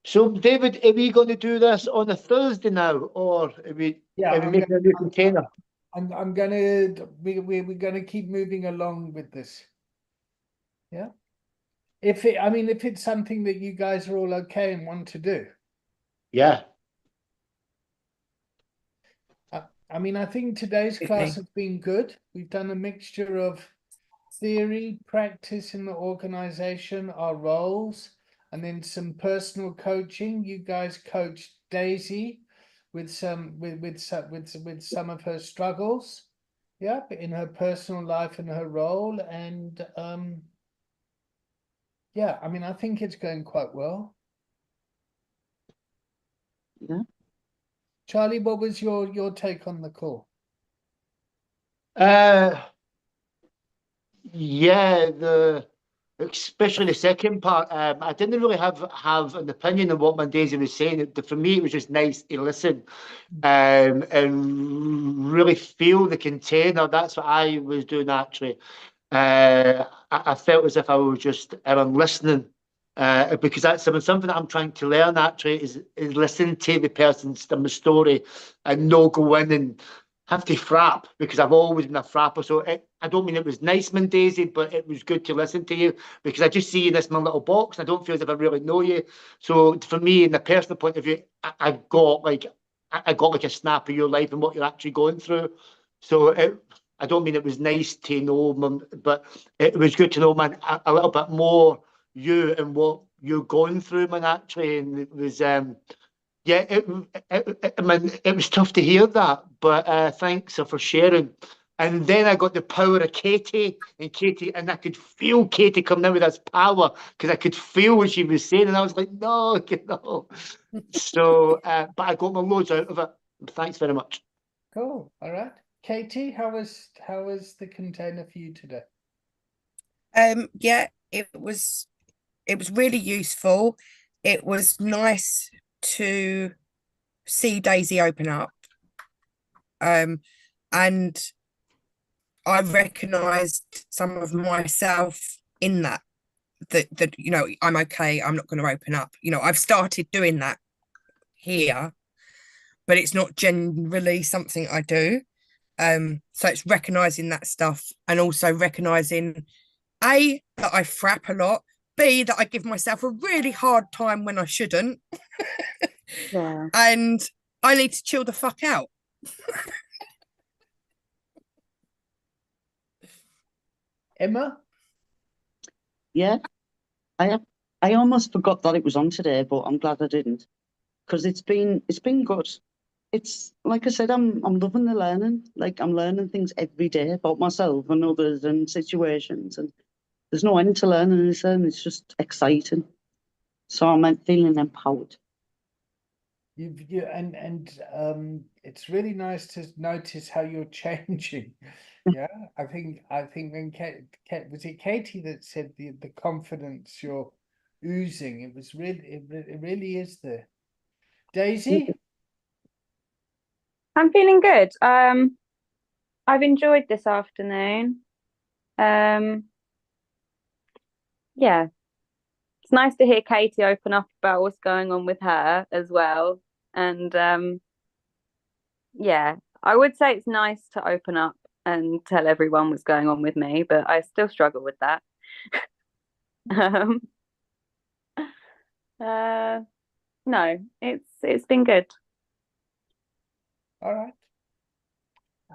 So, David, are we going to do this on a Thursday now, or are we making a new container? We're gonna keep moving along with this. Yeah. If it's something that you guys are all okay and want to do. Yeah. I think today's class has been good. We've done a mixture of theory, practice in the organization, our roles, and then some personal coaching. You guys coached Daisy with some of her struggles, yeah, in her personal life and her role. And yeah, I think it's going quite well. Yeah. Charlie, what was your take on the call? Yeah, especially the second part. I didn't really have an opinion on what Daisy was saying. For me, it was just nice to listen, and really feel the container. That's what I was doing actually. I felt as if I was just listening, because that's something that I'm trying to learn actually is listen to the person's story and not go in and have to frap, because I've always been a frapper. So I don't mean it was nice, Daisy, but it was good to listen to you, because I just see you in this my little box and I don't feel as if I really know you. So for me, in the personal point of view, I got like a snap of your life and what you're actually going through. So I don't mean it was nice to know, but it was good to know, man, a little bit more you and what you're going through, man, actually. And it was, yeah, it was tough to hear that, but thanks for sharing. And then I got the power of Katie, and I could feel Katie coming in with this power, because I could feel what she was saying, and I was like, no, So, but I got my loads out of it. Thanks very much. Cool. All right. Katie, how was the container for you today? Yeah, it was really useful. It was nice to see Daisy open up. And I recognised some of myself in that I'm okay, I'm not going to open up. I've started doing that here, but it's not generally something I do. So it's recognising that stuff, and also recognising A, that I frap a lot, B, that I give myself a really hard time when I shouldn't. Yeah. And I need to chill the fuck out. Emma? Yeah. I almost forgot that it was on today, but I'm glad I didn't, because it's been good. It's like I said, I'm loving the learning. Like, I'm learning things every day about myself and others and situations, and there's no end to learning, is there? And it's just exciting. So I'm feeling empowered. It's really nice to notice how you're changing. Yeah, I think when was it Katie that said the confidence you're oozing? It was really it really is there. Daisy? I'm feeling good. I've enjoyed this afternoon. Yeah. It's nice to hear Katie open up about what's going on with her as well. And yeah, I would say it's nice to open up and tell everyone what's going on with me, but I still struggle with that. No, it's been good. All right.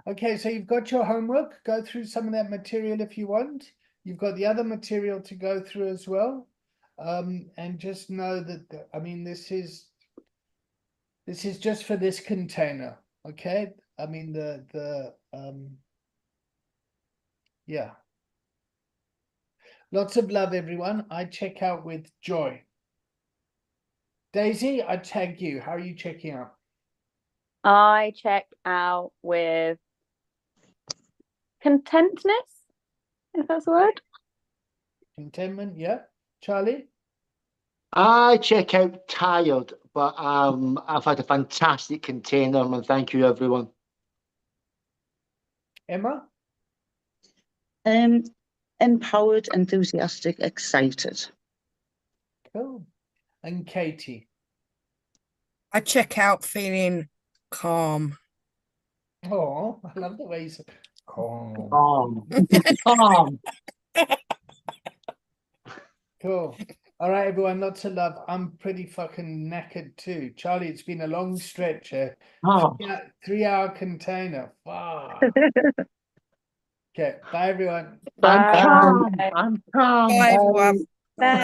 Okay, so you've got your homework. Go through some of that material if you want. You've got the other material to go through as well. And just know that this is just for this container. Okay. Yeah. Lots of love, everyone. I check out with joy. Daisy, I tag you. How are you checking out? I check out with contentness, if that's a word. Contentment, yeah. Charlie? I check out tired, but I've had a fantastic container, and thank you, everyone. Emma? Empowered, enthusiastic, excited. Cool. And Katie? I check out feeling calm. Oh, I love the way you say calm. Calm. Cool. All right, everyone, lots of love. I'm pretty fucking knackered too. Charlie, it's been a long stretch. Oh. 3-hour container. Fuck. Okay, bye everyone. I'm Bye. calm. I'm calm. Bye, everyone. Bye.